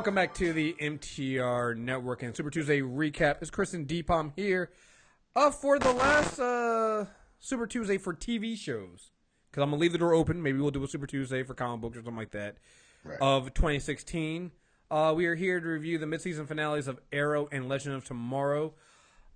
welcome back to the MTR Network and Super Tuesday recap. It's Kriss and Dpalm here for the last Super Tuesday for TV shows. Because I'm going to leave the door open. Maybe we'll do a Super Tuesday for comic books or something like that of 2016. We are here to review the mid-season finales of Arrow and Legend of Tomorrow.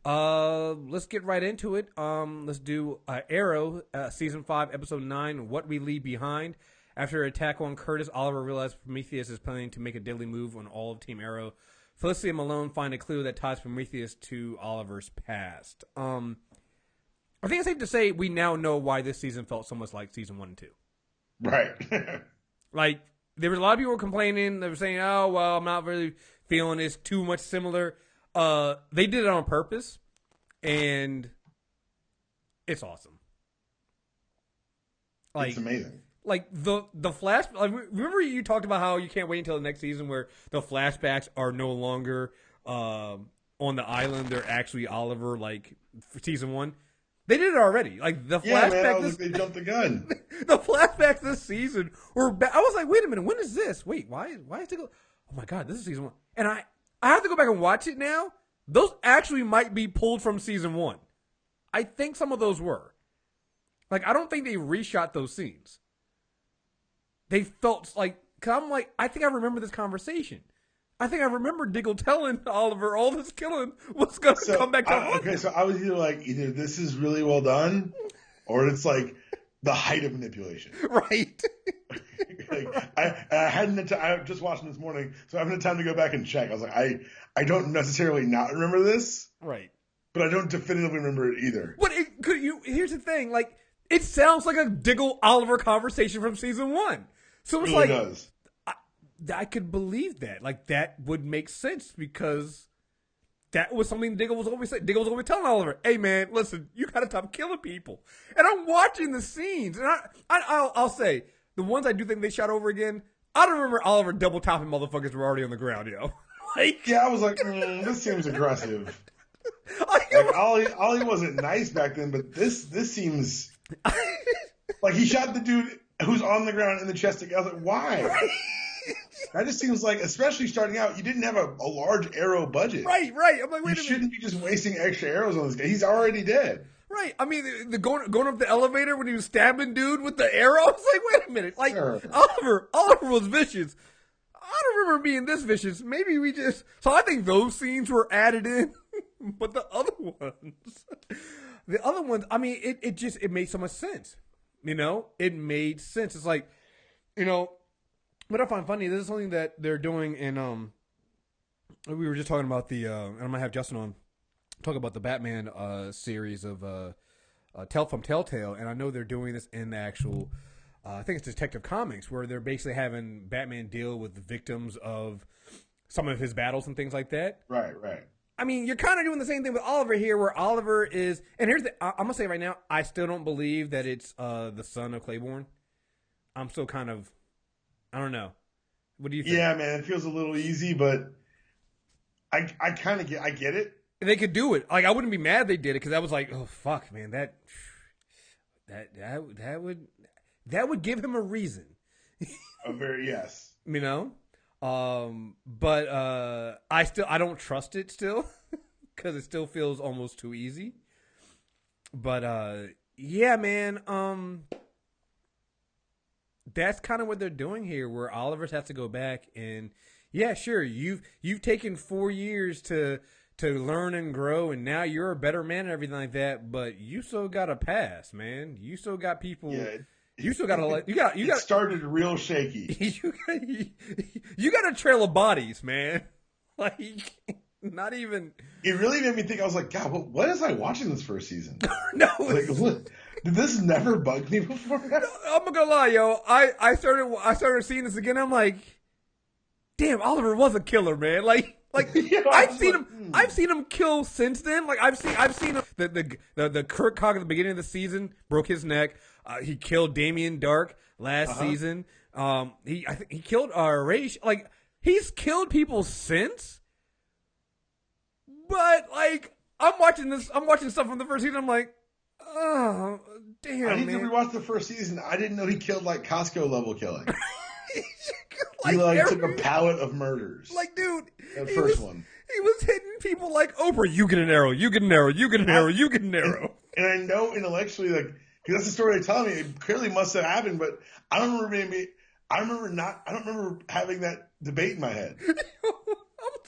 Let's get right into it. Let's do Arrow, Season 5, Episode 9, What We Leave Behind. After an attack on Curtis, Oliver realizes Prometheus is planning to make a deadly move on all of Team Arrow. Felicity and Malone find a clue that ties Prometheus to Oliver's past. I think it's safe to say we now know why this season felt so much like Season 1 and 2. Right. Like, there was a lot of people complaining. They were saying, oh, well, I'm not really feeling this too much similar. They did it on purpose, and it's awesome. Like, it's amazing. Like, the flash... Like, remember you talked about how you can't wait until the next season where the flashbacks are no longer on the island. They're actually Oliver, like, for Season 1. They did it already. Like, the flashbacks... they jumped the gun. The flashbacks this season were... I was like, wait a minute, when is this? Wait, why is it... Oh, my God, this is Season 1. And I have to go back and watch it now. Those actually might be pulled from Season 1. I think some of those were. Like, I don't think they reshot those scenes. They felt like, cause I'm like, I think I remember this conversation. I think I remember Diggle telling Oliver all this killing was going to come back to haunt. Okay, so I was either this is really well done, or it's like the height of manipulation. Right. Like, I just watched it this morning, so I haven't had time to go back and check. I was like, I don't necessarily not remember this. Right. But I don't definitively remember it either. But here's the thing, like, it sounds like a Diggle Oliver conversation from Season 1. So it's it really like, does. I could believe that. Like, that would make sense because that was something Diggle was always saying. Diggle was always telling Oliver, hey, man, listen, you got to stop killing people. And I'm watching the scenes, and I'll say, the ones I do think they shot over again, I don't remember Oliver double-topping motherfuckers were already on the ground, yo. Like, yeah, I was like, this seems aggressive. Like, Ollie wasn't nice back then, but this seems... Like, he shot the dude who's on the ground in the chest. I was like, why? That just seems like, especially starting out, you didn't have a large arrow budget. Right. I'm like, wait a minute. You shouldn't be just wasting extra arrows on this guy. He's already dead. Right. I mean, the going up the elevator when he was stabbing dude with the arrow. I was like, wait a minute. Like, sure. Oliver was vicious. I don't remember being this vicious. Maybe we just... So I think those scenes were added in. But the other ones, I mean, it made so much sense. You know, it made sense. It's like, you know, what I find funny, this is something that they're doing in, we were just talking about and I'm going to have Justin on, talk about the Batman series of from Telltale, and I know they're doing this in the actual, I think it's Detective Comics, where they're basically having Batman deal with the victims of some of his battles and things like that. Right. I mean, you're kind of doing the same thing with Oliver here, where Oliver is, and here's I'm going to say right now, I still don't believe that it's the son of Claiborne. I'm still kind of, I don't know. What do you think? Yeah, man, it feels a little easy, but I kind of get it. They could do it. Like, I wouldn't be mad they did it, because I was like, oh, fuck, man, that would give him a reason. Yes. You know? But I don't trust it still because it still feels almost too easy. But yeah, man, that's kind of what they're doing here, where Oliver has to go back and yeah, sure, you've taken 4 years to learn and grow, and now you're a better man and everything like that. But you still got a pass, man. You still got people. Yeah. You still gotta It started real shaky. You got a trail of bodies, man. Like, not even. It really made me think. I was like, God, what is I watching this first season? No, like, did this never bug me before? No, I'm not gonna lie, yo. I started seeing this again. I'm like, damn, Oliver was a killer, man. Like yeah, I've seen him kill since then. Like I've seen him, the Kurt Cog at the beginning of the season broke his neck. He killed Damien Darkh last season. He killed Raish. Like, he's killed people since. But like, I'm watching stuff from the first season. I'm like, oh damn. I need to rewatch the first season. I didn't know he killed like Costco level killing. He took a pallet of murders. Like, dude, that first one. He was hitting people like Oprah. You get an arrow. You get an arrow. You get an arrow. You get an arrow. And I know intellectually, because that's the story they tell me. It clearly must have happened, but I don't remember I don't remember having that debate in my head.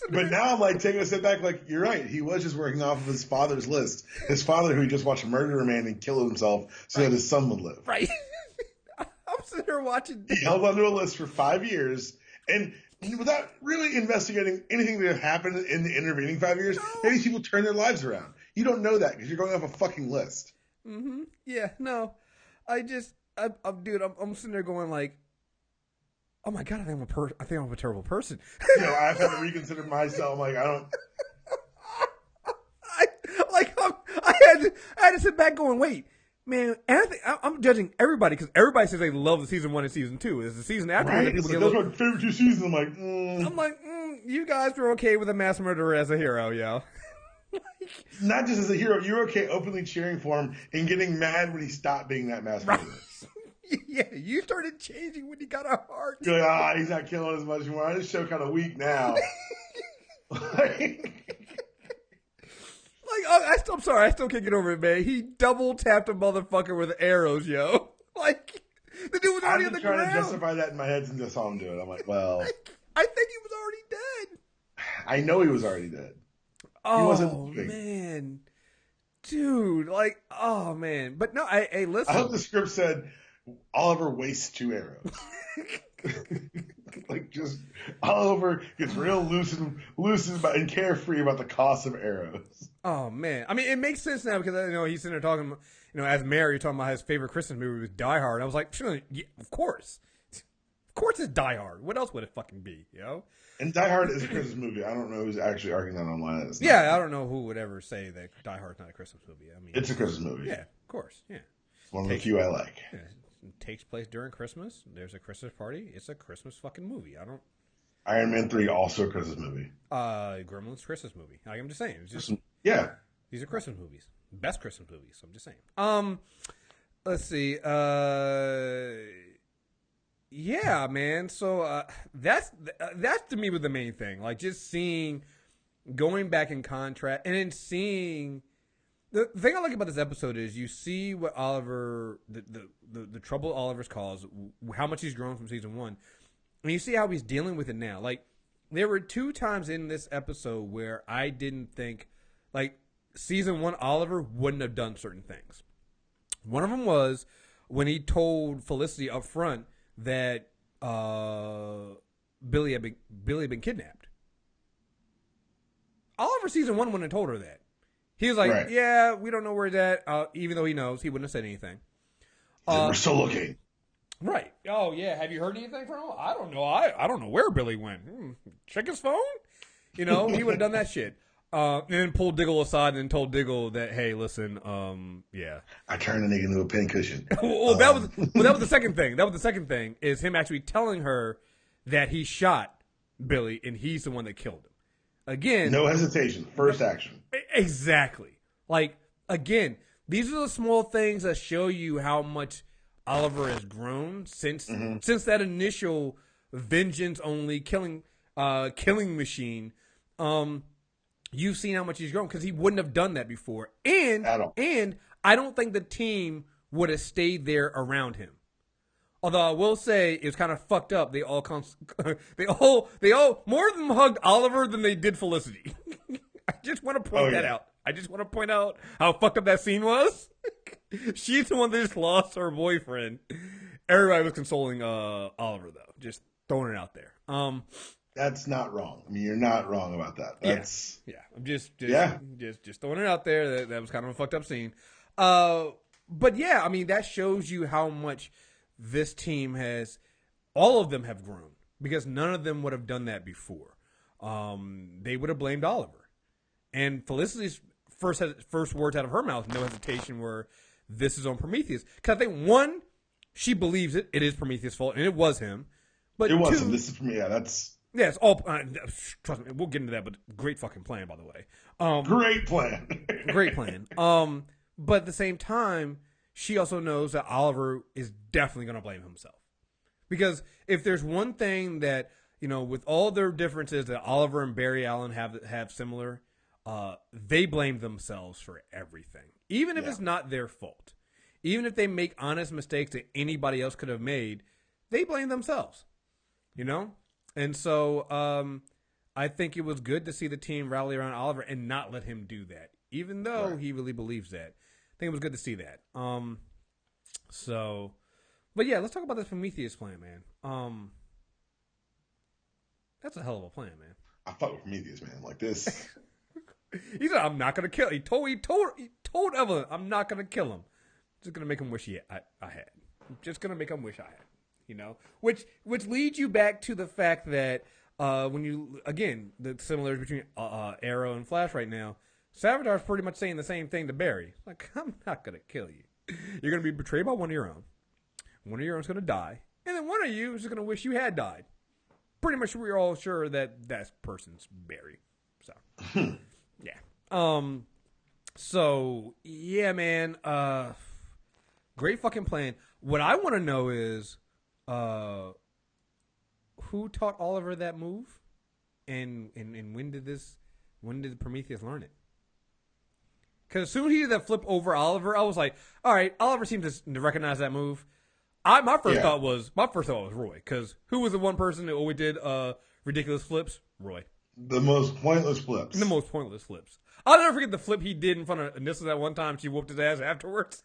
But now I'm taking a step back, you're right. He was just working off of his father's list. His father, who he just watched murder a man and kill himself so that his son would live. Right. I'm sitting here watching. He held onto a list for 5 years, and without really investigating anything that happened in the intervening 5 years, maybe people turn their lives around. You don't know that because you're going off a fucking list. Mm-hmm. Yeah, no. I'm sitting there going oh my God, I think I'm a terrible person. I've had to reconsider myself. I don't. I had to sit back going, wait, man. And I'm judging everybody because everybody says they love the season 1 and season 2. It's the season after right? Those are my favorite 2 seasons. You guys are okay with a mass murderer as a hero, yo. Not just as a hero, you're okay openly cheering for him and getting mad when he stopped being that mass murderer. Yeah, you started changing when he got a heart. You're he's not killing as much anymore. This show kind of weak now. I'm sorry, I still can't get over it, man. He double tapped a motherfucker with arrows, yo. The dude was already on the ground. I'm trying to justify that in my head since I saw him do it. I'm well. I think he was already dead. I know he was already dead. Oh, man. Dude, oh, man. But no, hey, listen. I hope the script said, Oliver wastes 2 arrows. Just Oliver gets real loose and carefree about the cost of arrows. Oh, man. I mean, it makes sense now because, he's sitting there talking, as Mary, talking about his favorite Christmas movie was Die Hard. I was like, yeah, of course. Of course it's Die Hard. What else would it fucking be, And Die Hard is a Christmas movie. I don't know who's actually arguing that online. I don't know who would ever say that Die Hard's not a Christmas movie. I mean, it's a Christmas movie. Yeah, of course. Yeah. It's one of the few I like. Yeah, it takes place during Christmas. There's a Christmas party. It's a Christmas fucking movie. Iron Man 3 also a Christmas movie. Gremlins Christmas movie. I'm just saying. It's just, yeah. These are Christmas movies. Best Christmas movies. I'm just saying. Let's see. Yeah, man. So that's to me was the main thing. Just going back in contrast, and then seeing the thing I like about this episode is you see what Oliver, the trouble Oliver's caused, how much he's grown from season 1, and you see how he's dealing with it now. There were 2 times in this episode where I didn't think, season 1 Oliver wouldn't have done certain things. One of them was when he told Felicity up front that Billy had been kidnapped. Oliver season 1 wouldn't have told her that. He was like, right. Yeah, we don't know where he's at. Even though he knows, he wouldn't have said anything. We're still looking. Right. Oh, yeah. Have you heard anything from him? I don't know. I don't know where Billy went. Check his phone? He would have done that shit. And then pulled Diggle aside and told Diggle that, hey, listen, yeah. I turned the nigga into a pincushion. That was the second thing. That was the second thing, is him actually telling her that he shot Billy and he's the one that killed him. Again. No hesitation. First action. Exactly. Again, these are the small things that show you how much Oliver has grown since that initial vengeance-only killing machine. You've seen how much he's grown because he wouldn't have done that before. And I don't think the team would have stayed there around him. Although I will say it was kind of fucked up. They all more of them hugged Oliver than they did Felicity. I just want to point that out. I just want to point out how fucked up that scene was. She's the one that just lost her boyfriend. Everybody was consoling Oliver though. Just throwing it out there. That's not wrong. I mean, you're not wrong about that. That's I'm just throwing it out there. That was kind of a fucked up scene. But yeah, I mean, that shows you how much this team has. All of them have grown because none of them would have done that before. They would have blamed Oliver, and Felicity's first words out of her mouth, no hesitation, were, "This is on Prometheus." Because I think one, she believes it is Prometheus' fault, and it was him. But it wasn't. This is yeah. That's. Yeah, it's all. Trust me, we'll get into that. But great fucking plan, by the way. Great plan. Great plan. But at the same time, she also knows that Oliver is definitely going to blame himself Because if there's one thing that, with all their differences that Oliver and Barry Allen have similar, they blame themselves for everything. Even if it's not their fault. Even if they make honest mistakes that anybody else could have made, they blame themselves. And so I think it was good to see the team rally around Oliver and not let him do that, even though he really believes that. I think it was good to see that. But yeah, let's talk about this Prometheus plan, man. That's a hell of a plan, man. I fuck with Prometheus, man. Like this. He said, "I'm not gonna kill." He told Evelyn, "I'm not gonna kill him. Just gonna make him wish I had. I'm just gonna make him wish I had." Which leads you back to the fact that when you the similarities between Arrow and Flash right now, Savitar's pretty much saying the same thing to Barry. Like, I'm not gonna kill you. You're gonna be betrayed by one of your own. One of your own's gonna die, and then one of you is just gonna wish you had died. Pretty much, we're all sure that person's Barry. So, yeah. So yeah, man. Great fucking plan. What I want to know is, who taught Oliver that move, and when did Prometheus learn it? Because as soon as he did that flip over Oliver, I was like, all right, Oliver seems to recognize that move. My first thought was Roy, because who was the one person that always did ridiculous flips? Roy. The most pointless flips. I'll never forget the flip he did in front of Anissa that one time. She whooped his ass afterwards.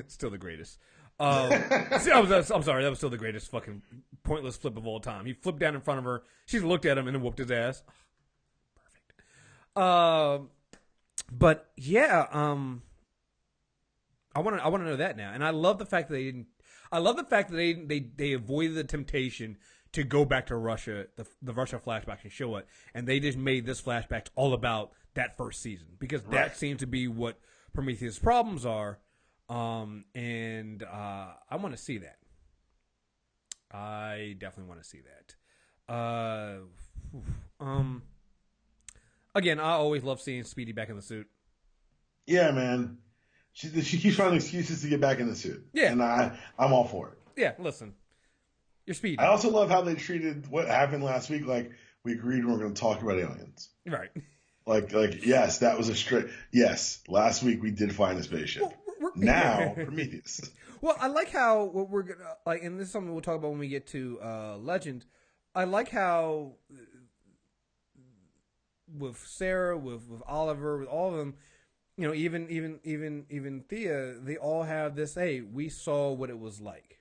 Still the greatest. I'm sorry, that was still the greatest fucking pointless flip of all time. He flipped down in front of her. She looked at him and then whooped his ass. Perfect. But yeah, I want to know that now, and I love the fact that they didn't. I love the fact that they avoided the temptation to go back to Russia, the Russia flashback, and show it, and they just made this flashback all about that first season, because that seems to be what Prometheus' problems are, and I want to see that. I definitely want to see that. Again, I always love seeing Speedy back in the suit. Yeah, man. She keeps finding excuses to get back in the suit. Yeah. And I'm all for it. Yeah, listen. You're Speedy. I also love how they treated what happened last week like we agreed we were going to talk about aliens. Right. Like yes, that was a straight... Yes, last week we did find a spaceship. Now, Prometheus. Well, I like how what we're going to... Like, and this is something we'll talk about when we get to Legend. I like how... with Sarah, with Oliver, with all of them, even Thea, they all have this, hey, we saw what it was like.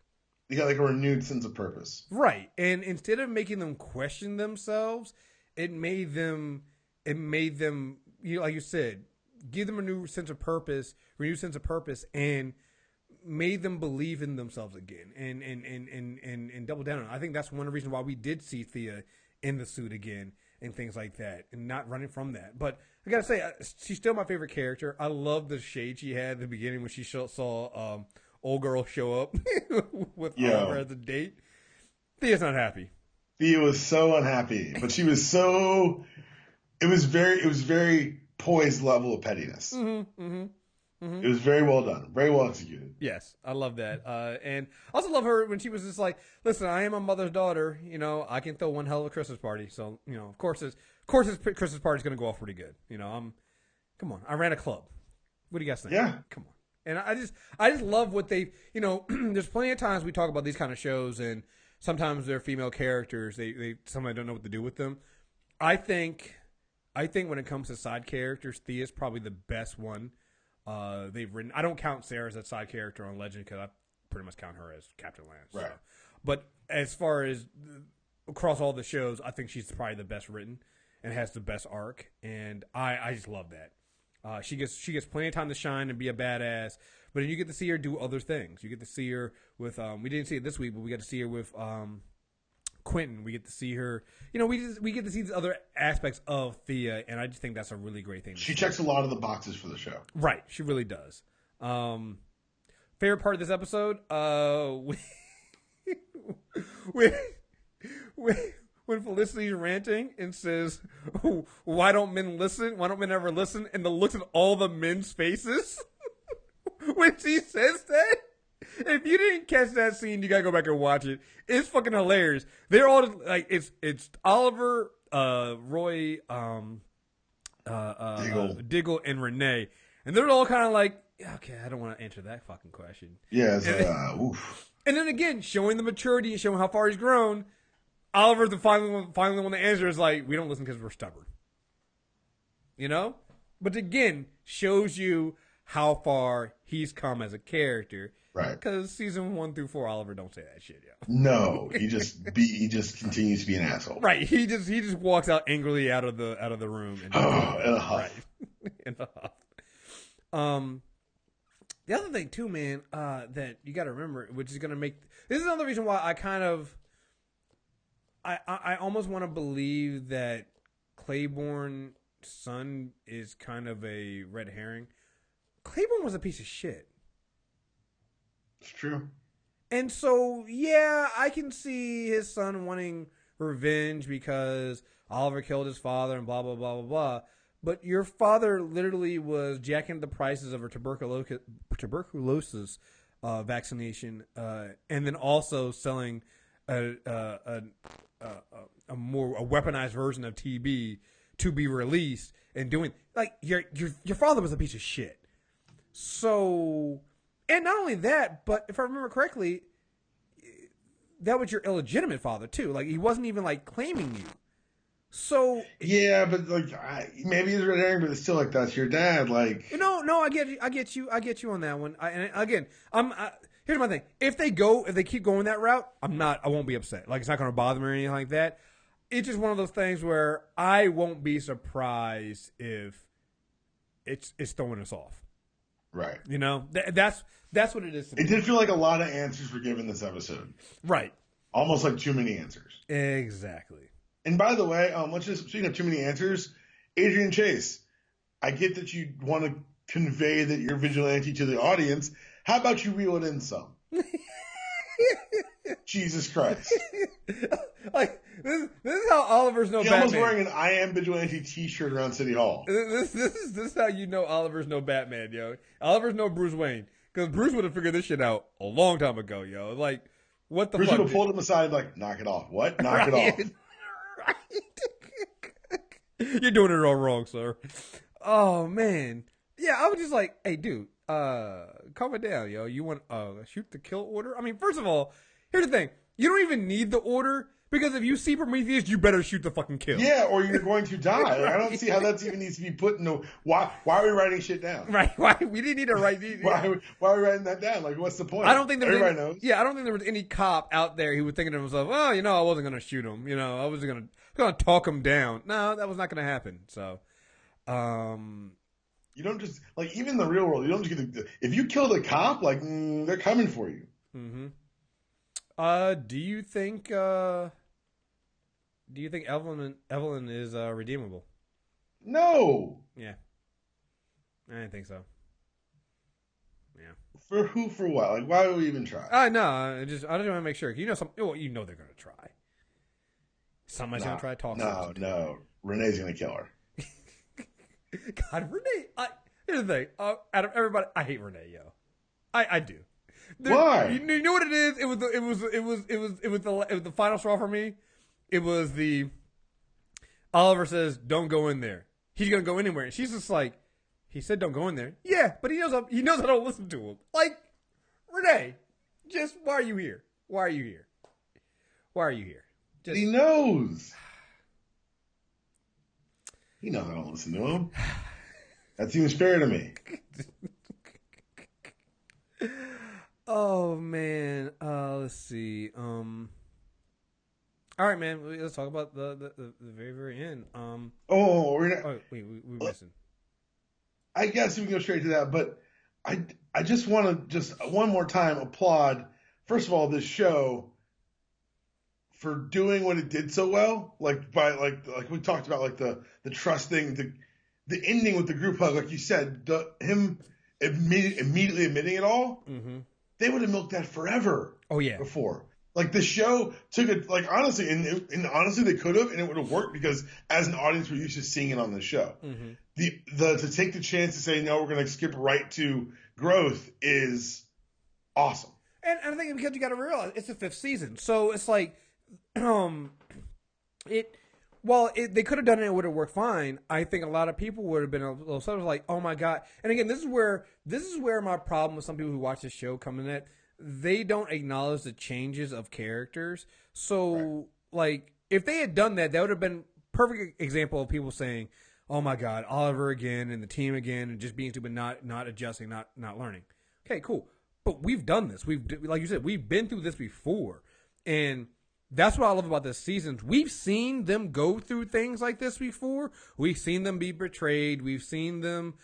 They got like a renewed sense of purpose. Right. And instead of making them question themselves, it made them, like you said, give them a renewed sense of purpose, and made them believe in themselves again and double down on it. I think that's one of the reasons why we did see Thea in the suit again and things like that, and not running from that. But I gotta say, she's still my favorite character. I love the shade she had at the beginning when she saw old girl show up with Oliver as a date. Thea's not happy. Thea was so unhappy, but she was so. It was very poised level of pettiness. It was very well done, very well executed. Yes, I love that, and I also love her when she was just like, "Listen, I am my mother's daughter. I can throw one hell of a Christmas party. So, of course, his Christmas party's going to go off pretty good. Come on, I ran a club. What do you guys think? Yeah, come on." And I just love what they, there's plenty of times we talk about these kind of shows, and sometimes they're female characters. They sometimes don't know what to do with them. I think when it comes to side characters, Thea's probably the best one. They've written. I don't count Sarah as a side character on Legend because I pretty much count her as Captain Lance. Right. So. But as far as across all the shows, I think she's probably the best written and has the best arc, and I just love that. She gets plenty of time to shine and be a badass, but then you get to see her do other things. You get to see her with we didn't see it this week, but we got to see her with Quentin. We get to see her. We get to see these other aspects of Thea, and I just think that's a really great thing. She checks a lot of the boxes for the show. Right, she really does. Favorite part of this episode, when Felicity's ranting and says, "Oh, why don't men listen? Why don't men ever listen?" And the looks at all the men's faces when she says that. If you didn't catch that scene, you gotta go back and watch it. It's fucking hilarious. They're all like, it's Oliver, Roy, Diggle, and Renee, and they're all kind of like, okay, I don't want to answer that fucking question. Yeah, it's oof. And then again, showing the maturity and showing how far he's grown. Oliver's the finally one to answer is like, we don't listen because we're stubborn. You know? But again, shows you how far he's come as a character. Right. Because season 1 through 4, Oliver don't say that shit, yo. No, he just continues to be an asshole. Right. He just walks out angrily out of the room. And in a huff. Right. In a huff. The other thing too, man, that you got to remember, which is going to make this is another reason why I kind of I almost want to believe that Claiborne's son is kind of a red herring. Claiborne was a piece of shit. It's true. And so, yeah, I can see his son wanting revenge because Oliver killed his father and blah, blah, blah, blah, blah. But your father literally was jacking the prices of a tuberculosis vaccination and then also selling a weaponized version of TB to be released and doing like your father was a piece of shit. So, and not only that, but if I remember correctly, that was your illegitimate father too. Like he wasn't even like claiming you. So yeah, but like maybe he's red herring, but it's still like that's your dad. Like no, I get you on that one. Here's my thing: if they keep going that route, I won't be upset. Like it's not going to bother me or anything like that. It's just one of those things where I won't be surprised if it's throwing us off. Right. You know, that's what it is. It did feel like a lot of answers were given this episode. Right. Almost like too many answers. Exactly. And by the way, let's just speaking of too many answers, Adrian Chase, I get that you want to convey that you're vigilante to the audience. How about you reel it in some? Jesus Christ. Like this is how Oliver's no Batman. He's almost wearing an I Am Vigilante t-shirt around City Hall. This is how you know Oliver's no Batman, yo. Oliver's no Bruce Wayne. Because Bruce would have figured this shit out a long time ago, yo. Like, what the Bruce fuck? would have pulled him aside and like, knock it off. What? Knock it off. Right. You're doing it all wrong, sir. Oh, man. Yeah, I was just like, hey, dude, calm it down, yo. You want shoot the kill order? I mean, first of all, here's the thing. You don't even need the order because if you see Prometheus, you better shoot the fucking kill. Yeah, or you're going to die. Like, I don't see how that even needs to be put in the... Why are we writing shit down? Right. Why? We didn't need to write these. Why are we writing that down? Like, what's the point? I don't think everybody knows. Yeah, I don't think there was any cop out there who was thinking to himself, well, you know, I wasn't going to shoot him. You know, I was going to talk him down. No, that was not going to happen. So, you don't just... Like, even in the real world, you don't just get... If you killed a cop, like, they're coming for you. Mm-hmm. Do you think Evelyn is redeemable? No. Yeah. I didn't think so. Yeah. For who? For what? Like, why would we even try? No. I just want to make sure. You know, they're gonna try. Somebody's gonna try to talk. No. Renee's gonna kill her. God, Renee. Here's the thing. Out of everybody, I hate Renee, yo. I do. Why? You know what it is? It was the final straw for me. It was the Oliver says, "Don't go in there." He's gonna go anywhere, and she's just like, "He said don't go in there." Yeah, but he knows I don't listen to him. Like, Renee, just why are you here? Why are you here? Why are you here? He knows. He knows I don't listen to him. That seems fair to me. Oh man, let's see. All right, man. Let's talk about the very, very end. We're not. We're missing. I guess we can go straight to that, but I just want to one more time applaud. First of all, this show for doing what it did so well, like by like we talked about, like the trusting, the ending with the group hug, like you said, him immediately admitting it all. Mm-hmm. They would have milked that forever. Oh yeah. Before. Like the show took it, like honestly, and honestly they could have, and it would have worked because as an audience we're used to seeing it on the show. Mm-hmm. To take the chance to say no, we're going to skip right to growth is awesome. And I think because you got to realize it's the 5th season, so it's like, they could have done it, it would have worked fine. I think a lot of people would have been a little sort of like, oh my god. And again, this is where my problem with some people who watch the show come in at. They don't acknowledge the changes of characters. So like, if they had done that, that would have been perfect example of people saying, oh my god, Oliver again and the team again, and just being stupid, not adjusting, not learning. Okay, cool. But we've done this. Like you said, we've been through this before, and that's what I love about this season. We've seen them go through things like this before. We've seen them be betrayed. We've seen them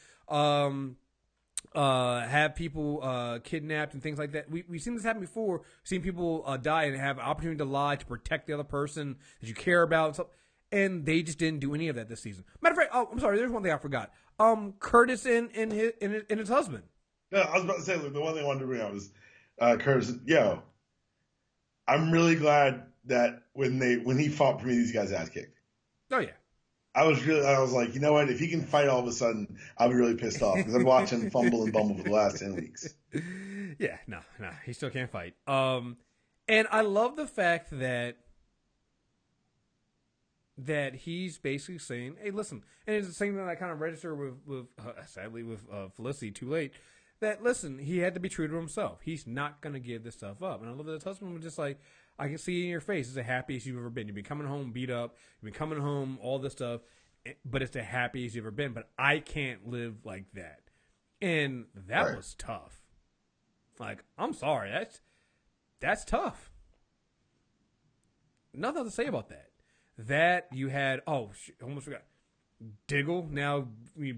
have people kidnapped and things like that. We've seen this happen before. We've seen people die and have an opportunity to lie to protect the other person that you care about. And they just didn't do any of that this season. Matter of fact, I'm sorry. There's one thing I forgot. Curtis and his husband. No, I was about to say, look, the one thing I wanted to bring up was Curtis. Yo, I'm really glad that when he fought Prometheus, he got his ass kicked. Oh yeah. I was like, you know what? If he can fight all of a sudden, I'll be really pissed off because I've watched him fumble and bumble for the last 10 weeks. Yeah, no, he still can't fight. And I love the fact that he's basically saying, hey, listen, and it's the same thing I kind of register with sadly with Felicity too late, that listen, he had to be true to himself. He's not going to give this stuff up. And I love that his husband was just like, I can see it in your face. It's the happiest you've ever been. You've been coming home beat up. You've been coming home, all this stuff, but it's the happiest you've ever been. But I can't live like that. And that was tough. Like, I'm sorry. That's tough. Nothing to say about that. That you had, almost forgot. Diggle now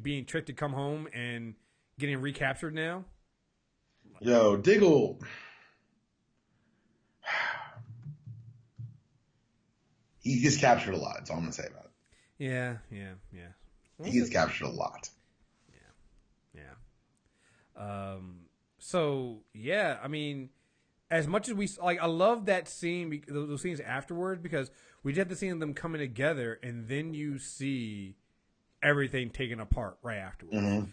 being tricked to come home and getting recaptured now. Yo, Diggle. He gets captured a lot. That's all I'm going to say about it. Yeah. He gets captured a lot. Yeah. So, yeah, I mean, as much as we, like, I love that scene, those scenes afterwards, because we just have the scene of them coming together, and then you see everything taken apart right afterwards. Mm-hmm.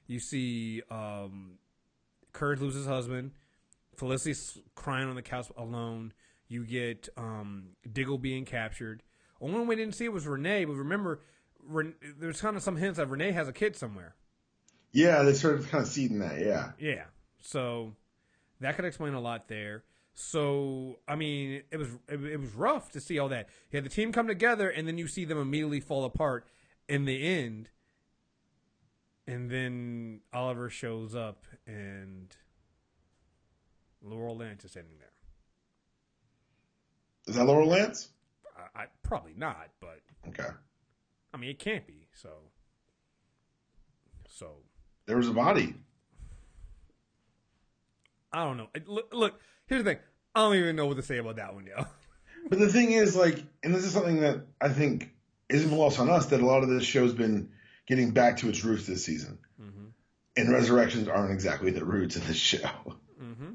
You see Kurt lose his husband, Felicity's crying on the couch alone. You get Diggle being captured. Only one we didn't see was Renee, but remember, there's kind of some hints that Renee has a kid somewhere. Yeah, they started kind of seeding that, yeah. Yeah, so that could explain a lot there. So, I mean, it was rough to see all that. You had the team come together, and then you see them immediately fall apart in the end. And then Oliver shows up, and Laurel Lance is sitting there. Is that Laurel Lance? I probably not, but okay. I mean, it can't be. So there was a body. I don't know. Look, here's the thing. I don't even know what to say about that one, yo. But the thing is, like, and this is something that I think isn't lost on us, that a lot of this show's been getting back to its roots this season. Mm-hmm. And resurrections aren't exactly the roots of this show. Mm-hmm.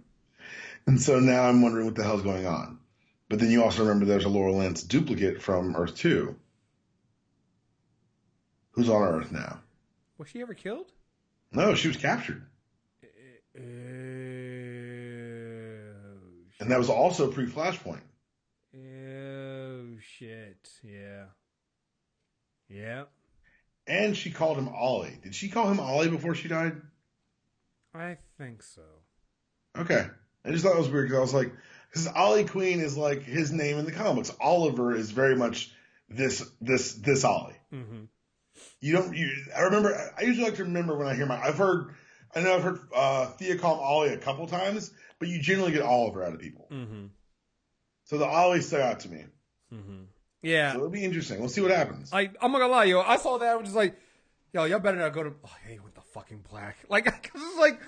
And so now I'm wondering what the hell's going on. But then you also remember there's a Laurel Lance duplicate from Earth 2 who's on Earth now. Was she ever killed? No, she was captured. And that was also pre-Flashpoint. Oh, shit. Yeah. Yeah. And she called him Ollie. Did she call him Ollie before she died? I think so. Okay. I just thought it was weird because I was like, because Ollie Queen is like his name in the comics. Oliver is very much this Ollie. Mm-hmm. I usually like to remember when I hear I've heard Thea call him Ollie a couple times, but you generally get Oliver out of people. Mm-hmm. So the Ollie stuck out to me. Mm-hmm. Yeah. So it'll be interesting. We'll see what happens. I'm not gonna lie, yo. I saw that. I was just like, yo, y'all better not go to. Oh, hey, with the fucking black. Like, cause it's like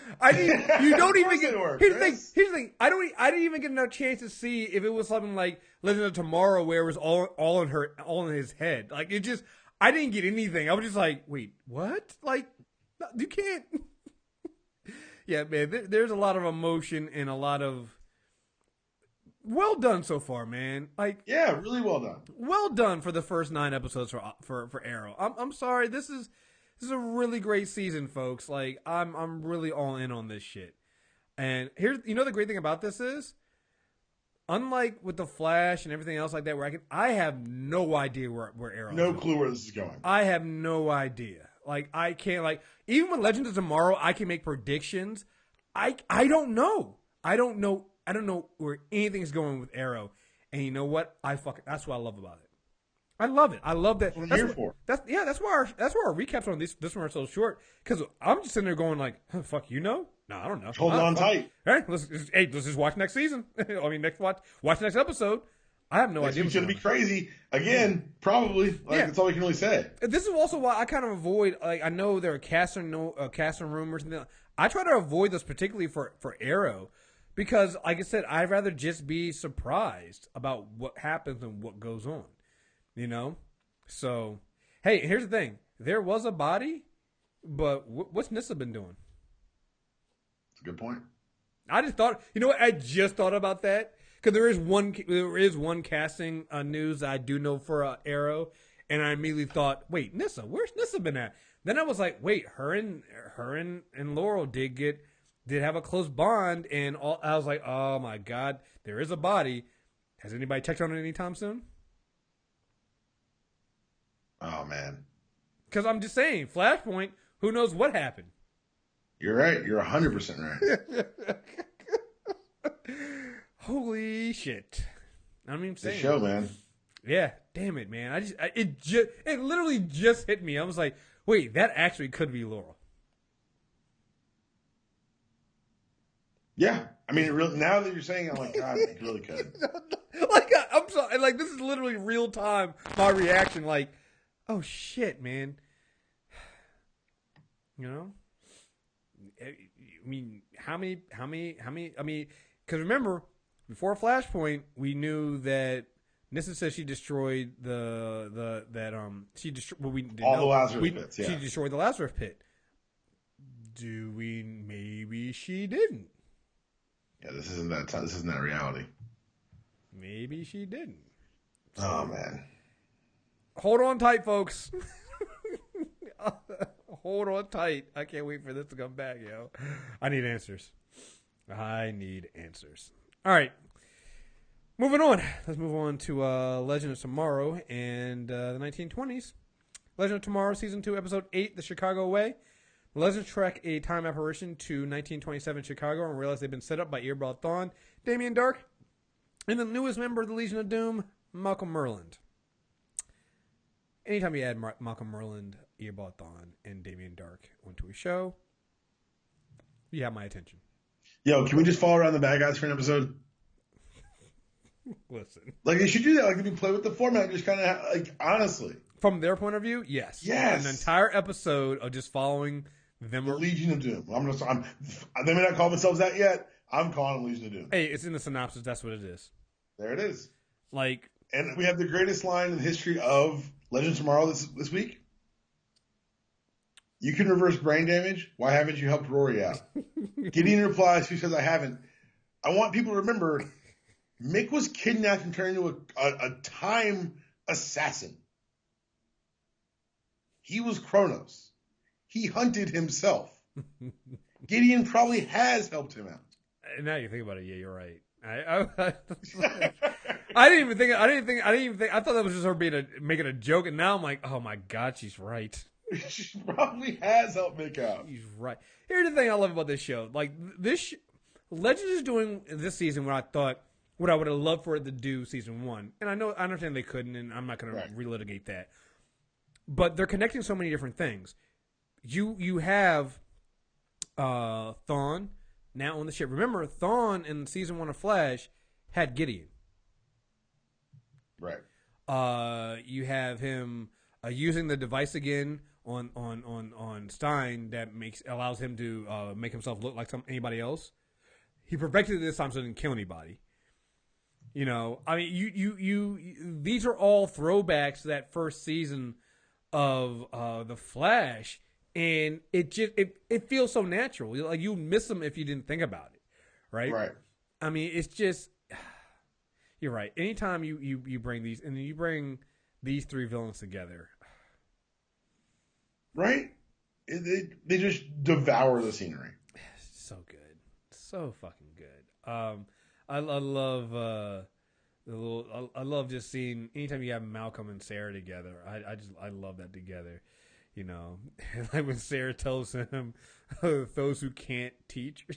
you don't even get. Here's the thing. I didn't even get enough chance to see if it was something like Legend of Tomorrow, where it was all in his head. Like, it just. I didn't get anything. I was just like, wait, what? Like, you can't. Yeah, man. There's a lot of emotion and a lot of. Well done so far, man. Like, yeah, really well done. Well done for the first 9 episodes for Arrow. I'm sorry. This is a really great season, folks. Like, I'm really all in on this shit. And here's, the great thing about this is, unlike with the Flash and everything else like that, where I have no idea where Arrow. No clue where this is going. I have no idea. Like I can't even with Legends of Tomorrow, I can make predictions. I don't know. I don't know where anything's going with Arrow. And you know what? That's what I love about it. I love it. I love that. That's what I'm here for. That's why our recaps on this one are so short. Because I'm just sitting there going like, huh, fuck, No, I don't know. Hold on tight. All right, let's just watch next season. I mean, watch next episode. I have no idea. It's going to be crazy again. Probably. That's all we can really say. This is also why I kind of avoid. I know there are casting rumors and I try to avoid this particularly for Arrow. Because, like I said, I'd rather just be surprised about what happens and what goes on. So, hey, here's the thing. There was a body, but what's Nyssa been doing? That's a good point. I just thought, I just thought about that. Because there is one casting news that I do know for Arrow. And I immediately thought, wait, Nyssa, where's Nyssa been at? Then I was like, wait, her and Laurel did have a close bond, and I was like, oh my God, there is a body. Has anybody checked on it anytime soon? Oh man. Because I'm just saying, Flashpoint, who knows what happened? You're right. You're 100% right. Holy shit. I mean, the show, man. Yeah, damn it, man. It literally just hit me. I was like, wait, that actually could be Laurel. Yeah, I mean, now that you're saying it, I'm like, God, it really could. I'm sorry. Like, this is literally real time. My reaction, like, oh shit, man. I mean, how many? I mean, because remember, before Flashpoint, we knew that Nyssa said she destroyed the Lazarus pits. Yeah, she destroyed the Lazarus pit. Maybe she didn't. Yeah, this isn't that reality. Maybe she didn't. Oh man. Hold on tight, folks. Hold on tight. I can't wait for this to come back, yo. I need answers. All right. Moving on. Let's move on to Legend of Tomorrow and the 1920s. Legend of Tomorrow, Season 2, Episode 8, The Chicago Way. The Legends track a time apparition to 1927 Chicago and realize they've been set up by Earball Thawne, Damien Darkh, and the newest member of the Legion of Doom, Malcolm Merlyn. Anytime you add Malcolm Merlyn, Earball Thawne, and Damien Darkh onto a show, you have my attention. Yo, can we just follow around the bad guys for an episode? Listen. Like, they should do that. Like, if you play with the format, just kind of, honestly. From their point of view, yes. Yes. An entire episode of just following them. The Legion of Doom. They may not call themselves that yet. I'm calling them Legion of Doom. Hey, it's in the synopsis. That's what it is. There it is. And we have the greatest line in the history of Legends Tomorrow this week. You can reverse brain damage. Why haven't you helped Rory out? Gideon replies, who says I haven't. I want people to remember, Mick was kidnapped and turned into a time assassin. He was Kronos. He hunted himself. Gideon probably has helped him out. Now you think about it, yeah, you're right. I didn't even think. I thought that was just her making a joke, and now I'm like, oh my God, she's right. She probably has helped Mick out. She's right. Here's the thing I love about this show. Like Legends is doing this season what I would have loved for it to do season 1, and I understand they couldn't, and I'm not going to relitigate that. But they're connecting so many different things. You have Thawne now on the ship. Remember, Thawne in season 1 of Flash had Gideon. Right. You have him using the device again on Stein that allows him to make himself look like anybody else. He perfected it this time so he didn't kill anybody. I mean, you these are all throwbacks to that first season of the Flash, and it feels so natural. Like you miss them if you didn't think about it, right? Right. I mean, it's just you're right. Anytime you bring these and you bring these three villains together, right? They just devour the scenery. So good. So fucking good. I love I love just seeing anytime you have Malcolm and Sarah together. I love that together. You know, like when Sarah tells him, "Those who can't teach."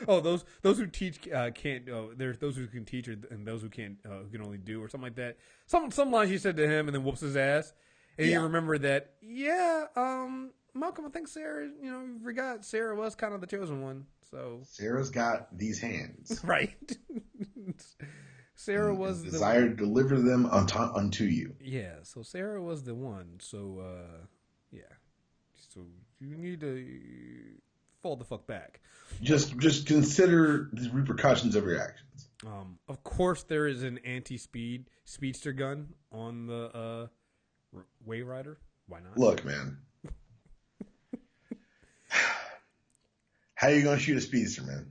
Oh, those who teach can't. There's those who can teach, and those who can't who can only do, or something like that. Some line she said to him, and then whoops his ass. And you remember that? Yeah, Malcolm. I think Sarah. You know, you forgot Sarah was kind of the chosen one. So Sarah's got these hands, right? Sarah was the desire to deliver them unto you. Yeah, so Sarah was the one. So yeah, so you need to fall the fuck back. Just consider the repercussions of your actions. Of course, there is an speedster gun on the Wave Rider. Why not? Look, man. How are you going to shoot a speedster, man?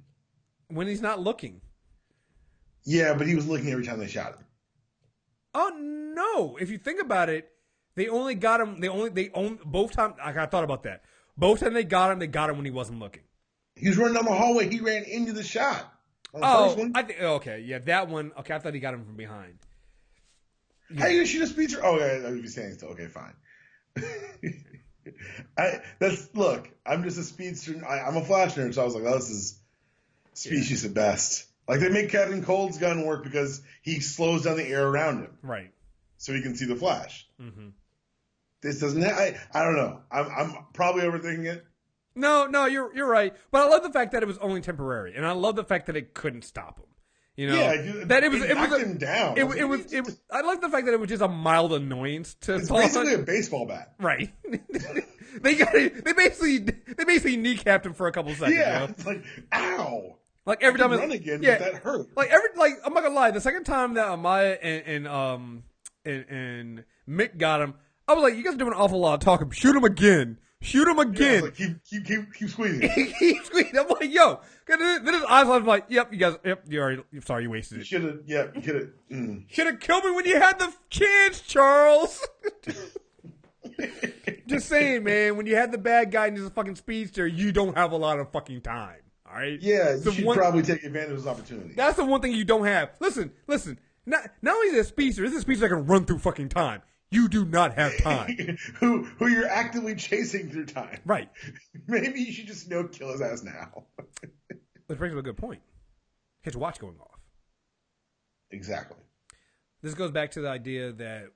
When he's not looking. Yeah, but he was looking every time they shot him. Oh no! If you think about it, they only got him. Both times. I thought about that. Both times they got him when he wasn't looking. He was running down the hallway. He ran into the shot. Oh, okay, yeah, that one. Okay, I thought he got him from behind. Yeah. How are you gonna shoot a speedster? Oh, yeah, I was saying so. Okay, fine. Look. I'm just a speedster. I'm a Flash nerd, so I was like, oh, this is species at best. Like, they make Captain Cold's gun work because he slows down the air around him. Right. So he can see the Flash. Mm-hmm. This doesn't I don't know. I'm probably overthinking it. No, you're right. But I love the fact that it was only temporary. And I love the fact that it couldn't stop him. You know? Yeah, that it was him down. I like the fact that it was just a mild annoyance to It's Thawne. basically a baseball bat. Right. They basically kneecapped him for a couple seconds. Yeah. You know? It's like, ow. Like every time run again, but that hurt. I'm not gonna lie, the second time that Amaya and Mick got him, I was like, you guys are doing an awful lot of talking. Shoot him again. Yeah, like, keep squeezing. Keep squeezing. I'm like, yo. Then his eyes I'm like, yep, you sorry, you wasted it. You could have. Should have killed me when you had the chance, Charles. Just saying, man, when you had the bad guy and he's a fucking speedster, you don't have a lot of fucking time. All right. Yeah, you should probably take advantage of this opportunity. That's the one thing you don't have. Listen. Not only is it a speedster, this is a speedster that can run through fucking time. You do not have time. who you're actively chasing through time. Right. Maybe you should just kill his ass now. Which brings up a good point. His watch going off. Exactly. This goes back to the idea that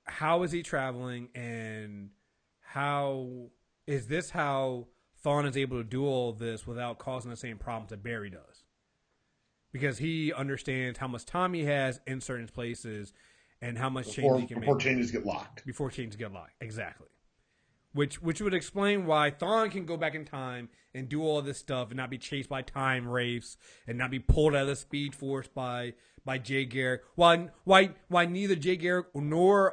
how is he traveling, and how Thawne is able to do all this without causing the same problems that Barry does? Because he understands how much time he has in certain places and how much change he can make. Before changes get locked. Exactly. Which would explain why Thawne can go back in time and do all this stuff and not be chased by time wraiths and not be pulled out of the Speed Force by Jay Garrick. Why neither Jay Garrick nor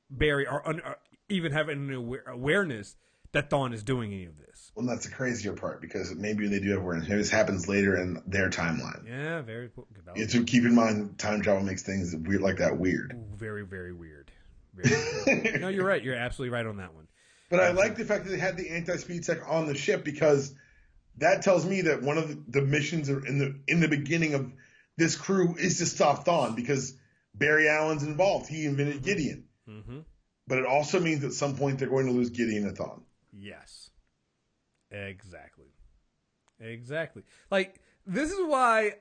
Barry are even have an awareness that Thawne is doing any of this. Well, that's the crazier part, because maybe they do have awareness. Maybe this happens later in their timeline. Yeah, very cool. So keep in mind, time travel makes things weird like that weird. Ooh, very, very weird. Very weird. No, you're right. You're absolutely right on that one. But I like the fact that they had the anti-speed tech on the ship, because that tells me that one of the missions are in the beginning of this crew is to stop Thawne, because Barry Allen's involved. He invented Gideon. Mm-hmm. But it also means at some point they're going to lose Gideon and Thawne. Yes. Exactly. Like, this is why,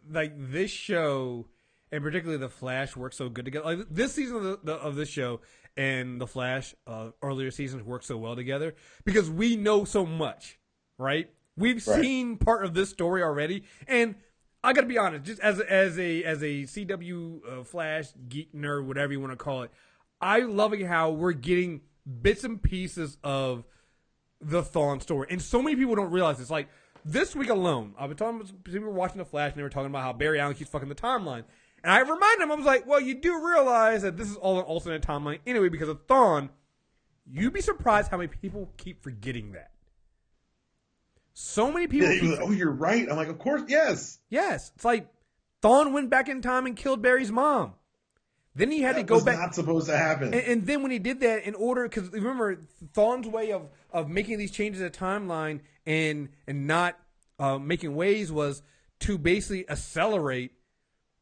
like, this show, and particularly The Flash, works so good together. Like, this season of this show and The Flash, earlier seasons, work so well together because we know so much, right? We've seen part of this story already, and I gotta be honest, just as a CW Flash geek nerd, whatever you want to call it, I'm loving how we're getting bits and pieces of the Thawne story. And so many people don't realize this. Like, this week alone, I've been talking to people watching The Flash, and they were talking about how Barry Allen keeps fucking the timeline. And I reminded them, I was like, well, you do realize that this is all an alternate timeline anyway because of Thawne. You'd be surprised how many people keep forgetting that. So many people. Yeah, oh, you're right. I'm like, of course, yes. Yes. It's like Thawne went back in time and killed Barry's mom. Then he had that to go was back. Not supposed to happen. And then when he did that, in order, because remember, Thawne's way of making these changes in the timeline and not making waves was to basically accelerate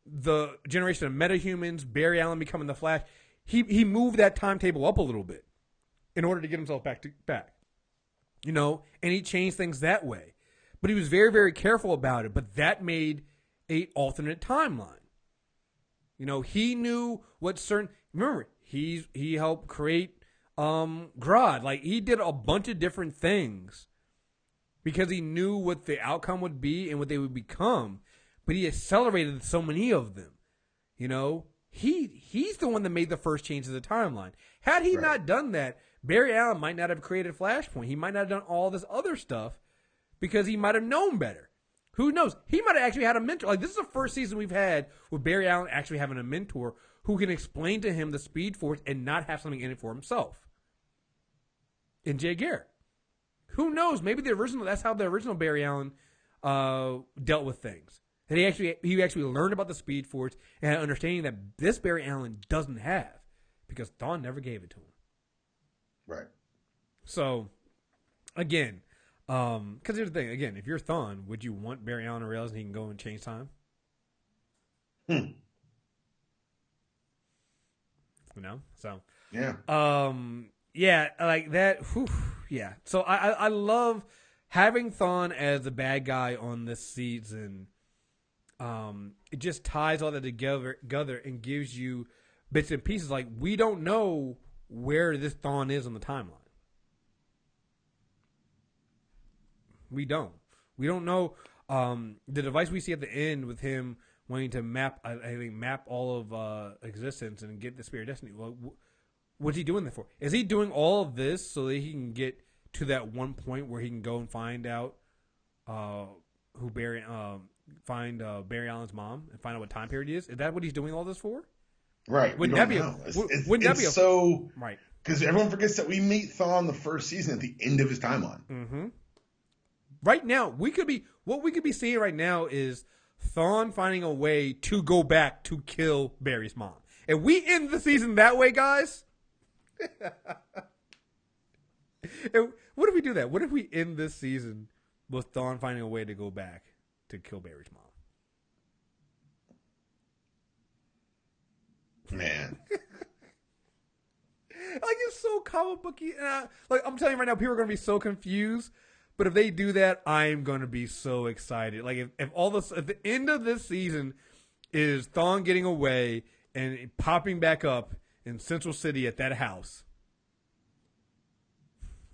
the generation of metahumans, Barry Allen becoming the Flash. He moved that timetable up a little bit in order to get himself back. You know, and he changed things that way. But he was very, very careful about it. But that made an alternate timeline. You know, he knew what certain. Remember, he helped create Grodd. Like, he did a bunch of different things because he knew what the outcome would be and what they would become. But he accelerated so many of them. You know, he's the one that made the first change to the timeline. Had he not done that, Barry Allen might not have created Flashpoint. He might not have done all this other stuff because he might have known better. Who knows? He might have actually had a mentor. Like, this is the first season we've had with Barry Allen actually having a mentor who can explain to him the Speed Force and not have something in it for himself. In Jay Garrick. Who knows? Maybe that's how the original Barry Allen dealt with things. That he actually learned about the Speed Force and had an understanding that this Barry Allen doesn't have because Thawne never gave it to him. Right. So, again, because here's the thing. Again, if you're Thawne, would you want Barry Allen to realize he can go and change time? You know? So. Yeah. Yeah, like that. Whew, yeah. So I love having Thawne as the bad guy on this season. It just ties all that together and gives you bits and pieces. Like, we don't know where this Thawne is on the timeline. We don't know. The device we see at the end with him wanting to map all of existence and get the Spirit of Destiny. Well, what's he doing that for? Is he doing all of this so that he can get to that one point where he can go and find out Barry Allen's mom and find out what time period he is? Is that what he's doing all this for? Right. Wouldn't that be right? Because everyone forgets that we meet Thawne the first season at the end of his timeline. Mm-hmm. Right now, what we could be seeing right now is Thawne finding a way to go back to kill Barry's mom. If we end the season that way, guys, what if we do that? What if we end this season with Thawne finding a way to go back to kill Barry's mom? Man. Like, it's so comic booky. And I'm telling you right now, people are going to be so confused. But if they do that, I'm going to be so excited. Like, if the end of this season is Thawne getting away and popping back up in Central City at that house.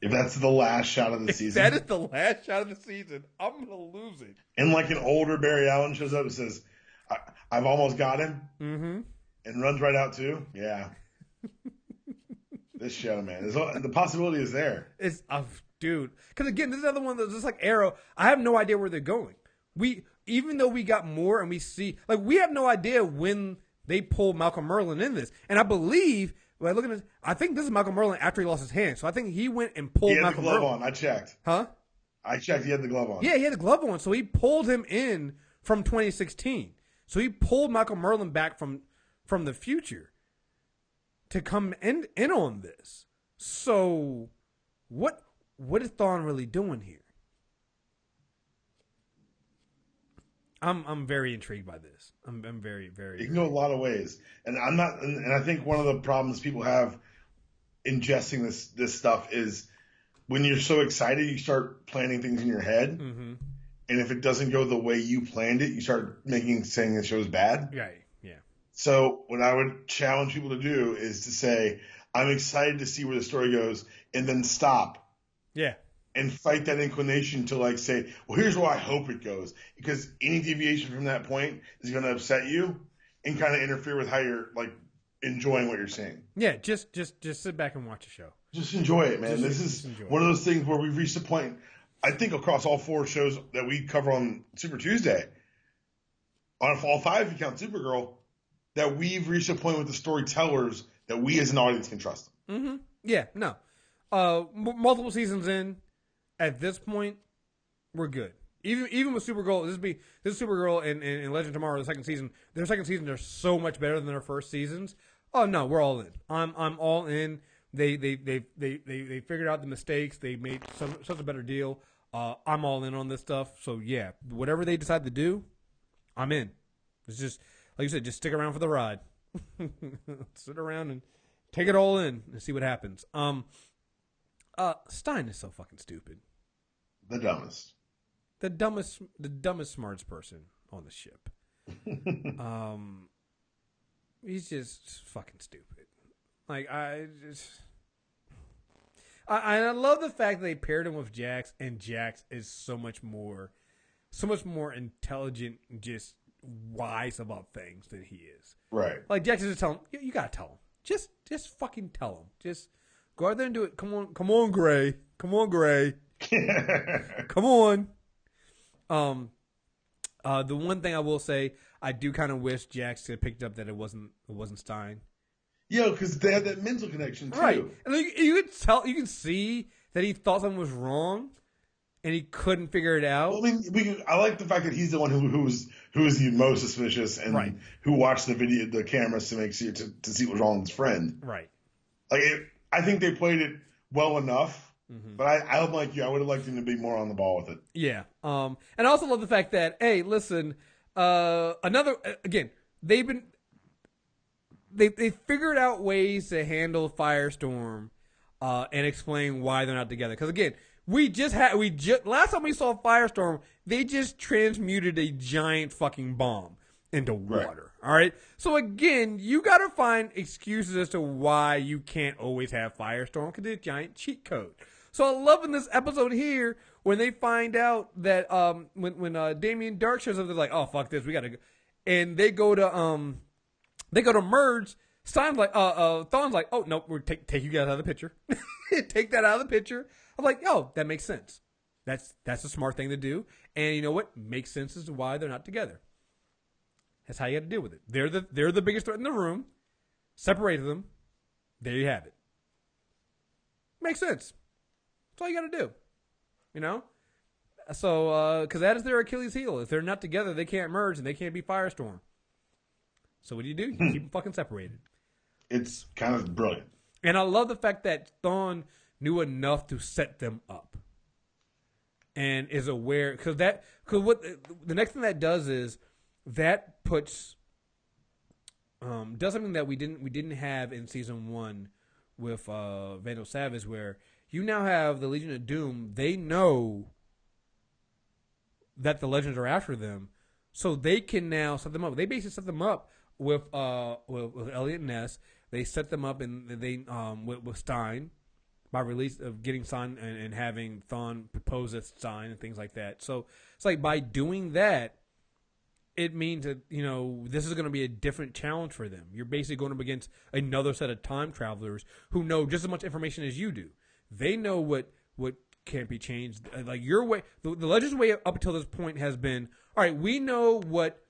If that's the last shot of the season. That is the last shot of the season. I'm going to lose it. And like an older Barry Allen shows up and says, I've almost got him. Mm-hmm. And runs right out too. Yeah. This show, man. The possibility is there. It's dude. Because again, this is another one that's just like Arrow. I have no idea where they're going. Even though we got more and we see, like, we have no idea when they pulled Malcolm Merlyn in this. And I believe, by looking at this, I think this is Malcolm Merlyn after he lost his hand. So I think he went and pulled Malcolm Merlyn. He had the glove on. I checked. Huh? I checked. He had the glove on. Yeah, he had the glove on. So he pulled him in from 2016. So he pulled Malcolm Merlyn back from the future to come in on this. So what is Thawne really doing here? I'm very intrigued by this. I'm very, very. It can go a lot of ways, and I'm not. And I think one of the problems people have ingesting this stuff is when you're so excited, you start planning things in your head, mm-hmm. and if it doesn't go the way you planned it, you start saying the show's bad. Right. Yeah. So what I would challenge people to do is to say, I'm excited to see where the story goes, and then stop. Yeah. And fight that inclination to, like, say, well, here's where I hope it goes. Because any deviation from that point is going to upset you and kind of interfere with how you're, like, enjoying what you're seeing. Yeah, just sit back and watch the show. Just enjoy it, man. This is one of those things where we've reached a point, I think, across all 4 shows that we cover on Super Tuesday, on all 5 if you count Supergirl, that we've reached a point with the storytellers that we as an audience can trust them. Mm-hmm. Yeah, no. Multiple seasons in, at this point, we're good. even with Supergirl, this is Supergirl and Legend of Tomorrow, the second season. Their second season, they're so much better than their first seasons. Oh no, we're all in. I'm all in. They figured out the mistakes. They made such a better deal. I'm all in on this stuff. So yeah, whatever they decide to do, I'm in. It's just like you said, just stick around for the ride. Sit around and take it all in and see what happens. Stein is so fucking stupid. The dumbest, smartest person on the ship. He's just fucking stupid. Like I love the fact that they paired him with Jax, and Jax is so much more intelligent, and just wise about things than he is. Right. Like Jax is just telling him, you gotta tell him. Just fucking tell him. Just go out there and do it. Come on, Gray. Come on. The one thing I will say, I do kind of wish Jax could have picked up that it wasn't Stein. Yeah, because they had that mental connection too. Right, and you can see that he thought something was wrong, and he couldn't figure it out. Well, I mean, I like the fact that he's the one who was the most suspicious and who watched the cameras to make sure to see what was wrong with his friend. Right. Like I think they played it well enough, but I'm like you. I would have liked him to be more on the ball with it. Yeah. And I also love the fact that listen, They figured out ways to handle Firestorm and explain why they're not together. Because again, last time we saw Firestorm, they just transmuted a giant fucking bomb into water. Right. All right. So again, you got to find excuses as to why you can't always have Firestorm because it's a giant cheat code. So I love in this episode here when they find out that when Damien Darkh shows up, they're like, oh fuck this, we gotta go, and they go to merge. Stein's like, Thawne's like, oh no, we're take you guys out of the picture. Take that out of the picture. I'm like, oh, that makes sense. That's a smart thing to do. And you know what? Makes sense as to why they're not together. That's how you got to deal with it. They're the biggest threat in the room. Separated them. There you have it. Makes sense. That's all you got to do. You know? So, because that is their Achilles heel. If they're not together, they can't merge and they can't be Firestorm. So what do? You keep them fucking separated. It's kind of brilliant. And I love the fact that Thawne knew enough to set them up. And is aware, because what the next thing that does is that puts does something that we didn't have in season 1 with Vandal Savage, where you now have the Legion of Doom. They know that the Legends are after them, so they can now set them up. They basically set them up with Elliot and Ness. They set them up and they with Stein by release of getting Stein and having Thawne propose as Stein and things like that. So it's like by doing that, it means that, you know, this is going to be a different challenge for them. You're basically going up against another set of time travelers who know just as much information as you do. They know what can't be changed. Like your way, the Legends way up until this point has been, all right, we know what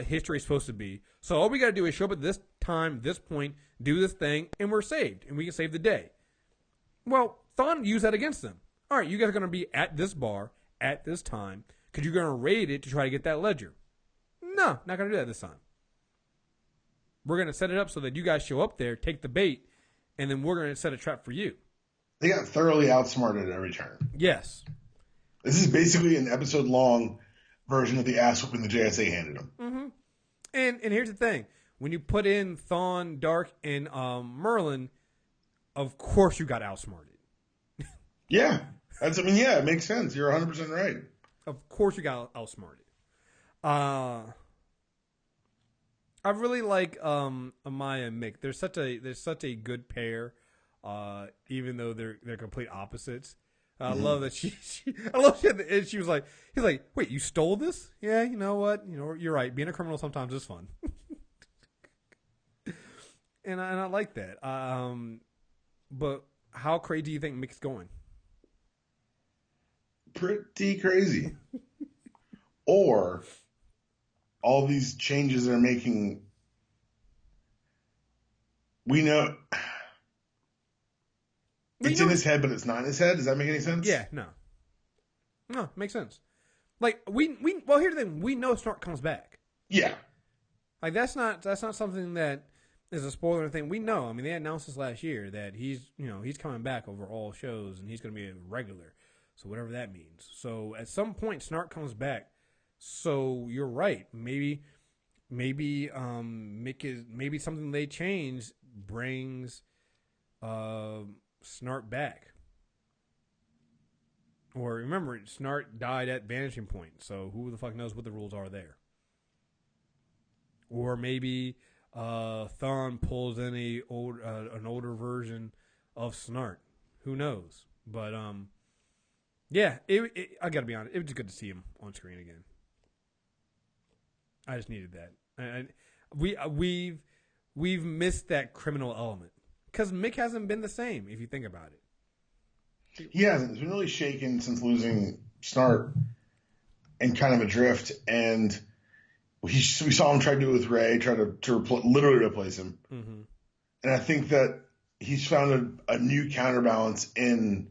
history is supposed to be. So all we got to do is show up at this time, this point, do this thing, and we're saved, and we can save the day. Well, Thawne used that against them. All right, you guys are going to be at this bar at this time because you're going to raid it to try to get that ledger. No, not going to do that this time. We're going to set it up so that you guys show up there, take the bait, and then we're going to set a trap for you. They got thoroughly outsmarted at every turn. Yes. This is basically an episode-long version of the ass whooping the JSA handed them. Mm-hmm. And here's the thing. When you put in Thawne, Darkh, and Merlyn, of course you got outsmarted. Yeah. It makes sense. You're 100% right. Of course you got outsmarted. I really like Amaya and Mick. They're such a good pair, even though they're complete opposites. I love that she I love she at the end, she was like, he's like, wait, you stole this? Yeah, you know what? You know, you're right. Being a criminal sometimes is fun. and I like that. But how crazy do you think Mick's going? Pretty crazy. Or all these changes they're making, we know it's in his head, but it's not in his head. Does that make any sense? Yeah, no, makes sense. Like well, here's the thing: we know Snart comes back. Yeah. Like that's not something that is a spoiler thing. We know. I mean, they announced this last year that he's coming back over all shows and he's going to be a regular. So whatever that means. So at some point, Snart comes back. So you're right. Maybe something they change brings Snart back. Or remember, Snart died at Vanishing Point, so who the fuck knows what the rules are there? Or maybe Thawne pulls in an older version of Snart. Who knows? But yeah, I gotta be honest, it was just good to see him on screen again. I just needed that. And we've missed that criminal element because Mick hasn't been the same if you think about it. He hasn't. He's been really shaken since losing Snart and kind of adrift. And we saw him try to do it with Ray, try to literally replace him. Mm-hmm. And I think that he's found a new counterbalance in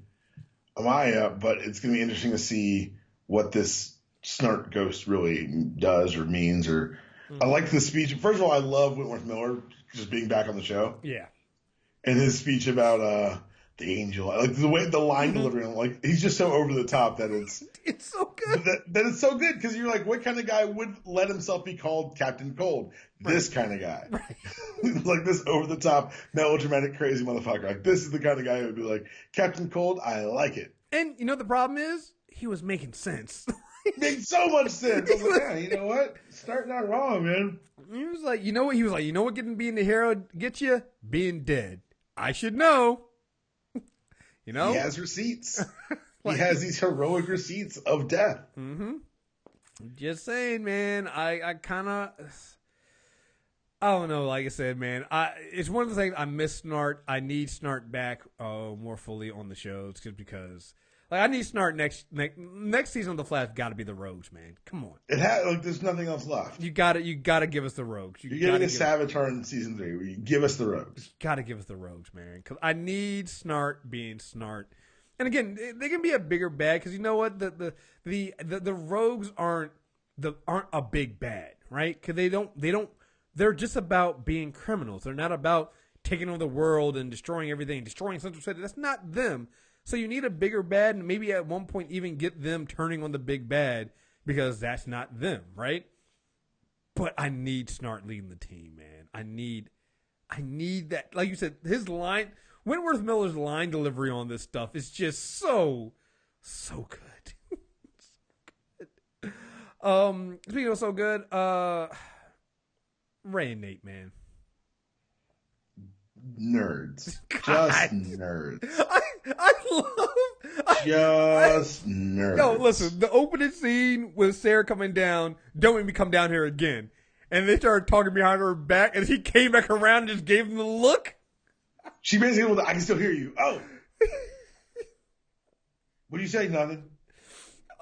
Amaya, but it's going to be interesting to see what this Snart ghost really does or means. Or I like the speech. First of all, I love Wentworth Miller just being back on the show. Yeah. And his speech about the angel, like the way the line delivery, like he's just so over the top that it's so good. That it's so good because you're like, what kind of guy would let himself be called Captain Cold? Right. This kind of guy, right. Like this over the top, melodramatic, crazy motherfucker. Like this is the kind of guy who would be like, Captain Cold, I like it. And you know the problem is he was making sense. Made so much sense. I was like, yeah, you know what? Start not wrong, man. He was like, you know what? He was like, you know what? Being the hero gets you being dead. I should know. You know, he has receipts. He has these heroic receipts of death. Mm-hmm. Just saying, man. I kind of, I don't know. Like I said, man, it's one of the things I miss Snart. I need Snart back more fully on the shows, just because. Like I need Snart next season of The Flash. Got to be the Rogues, man. Come on. It had like there's nothing else left. You got to give us the Rogues. You're getting a Savitar in season 3. Where you give us the Rogues. You got to give us the Rogues, man. Because I need Snart being Snart. And again, they can be a bigger bad because you know what the Rogues aren't a big bad, right? Because they're just about being criminals. They're not about taking over the world and destroying everything, destroying Central City. That's not them. So you need a bigger bad and maybe at one point even get them turning on the big bad because that's not them, right? But I need Snart leading the team, man. I need that. Like you said, his line, Wentworth Miller's line delivery on this stuff is just so good. Speaking of so good, Ray and Nate, man. Nerds. Just nerds. I love nerds. No, listen, the opening scene with Sarah coming down, don't make me come down here again. And they started talking behind her back, and he came back around and just gave him the look. She basically was, I can still hear you. Oh. What do you say, nothing?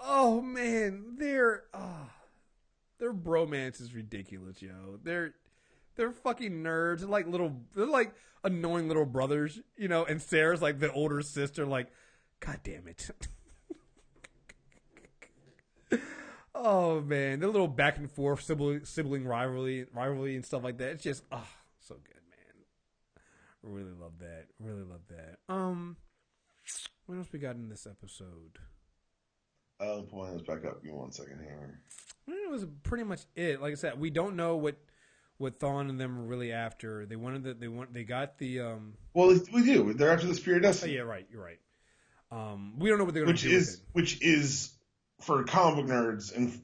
Oh, man. Their bromance is ridiculous, yo. They're fucking nerds. They're like annoying little brothers, you know, and Sarah's like the older sister, like, God damn it. Oh man, the little back and forth sibling rivalry and stuff like that. It's just so good, man. Really love that. What else we got in this episode? I'll point this back up. Give me 1 second here. It was pretty much it. Like I said, we don't know what Thawne and them were really after. They got the Well, we do. They're after the Spear of Destiny. Oh, yeah, right. You're right. We don't know what they're going to do with it. Which is for comic book nerds and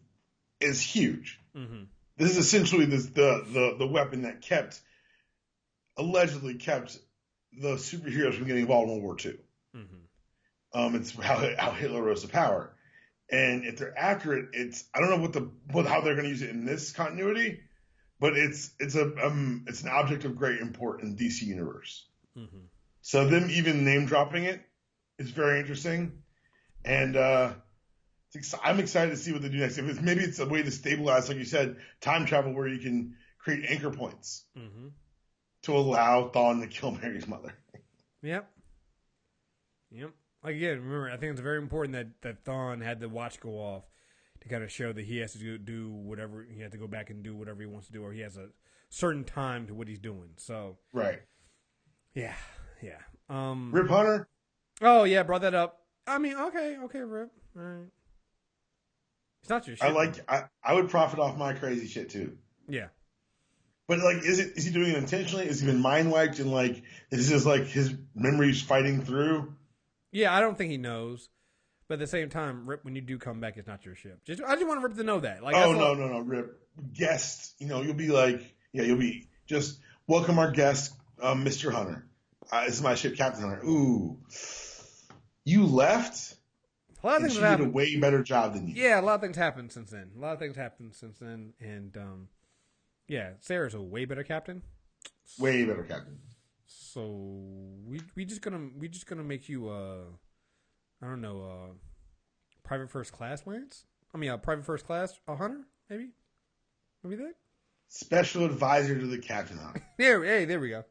is huge. Mm-hmm. This is essentially the weapon that allegedly kept the superheroes from getting involved in World War II. Mm-hmm. It's how Hitler rose to power. And if they're after it, I don't know how they're going to use it in this continuity, but it's an object of great import in the DC universe. Mm-hmm. So them even name dropping it is very interesting, and I'm excited to see what they do next. Maybe it's a way to stabilize, like you said, time travel where you can create anchor points to allow Thawne to kill Mary's mother. Yep. Again, remember, I think it's very important that Thawne had the watch go off to kind of show that he has to do whatever, he has to go back and do whatever he wants to do, or he has a certain time to what he's doing. So right, yeah. Rip Hunter. Oh yeah, brought that up. I mean, okay, Rip. All right. It's not your shit. I would profit off my crazy shit too. Yeah. But like, is he doing it intentionally? Is he been mind wiped and like is this like his memories fighting through? Yeah, I don't think he knows. But at the same time, Rip, when you do come back, it's not your ship. I just want Rip to know that. Like, no, Rip. Guest, you'll be like, you'll be just welcome our guest, Mr. Hunter. This is my ship, Captain Hunter. Ooh, you left. A lot of things she did a way better job than you. Yeah, a lot of things happened since then. And yeah, Sarah's a way better captain. Way better captain. So we just gonna make you I don't know, private first class Lance. I mean, private first class Hunter, maybe that. Special advisor to the Captain Hunter. There we go.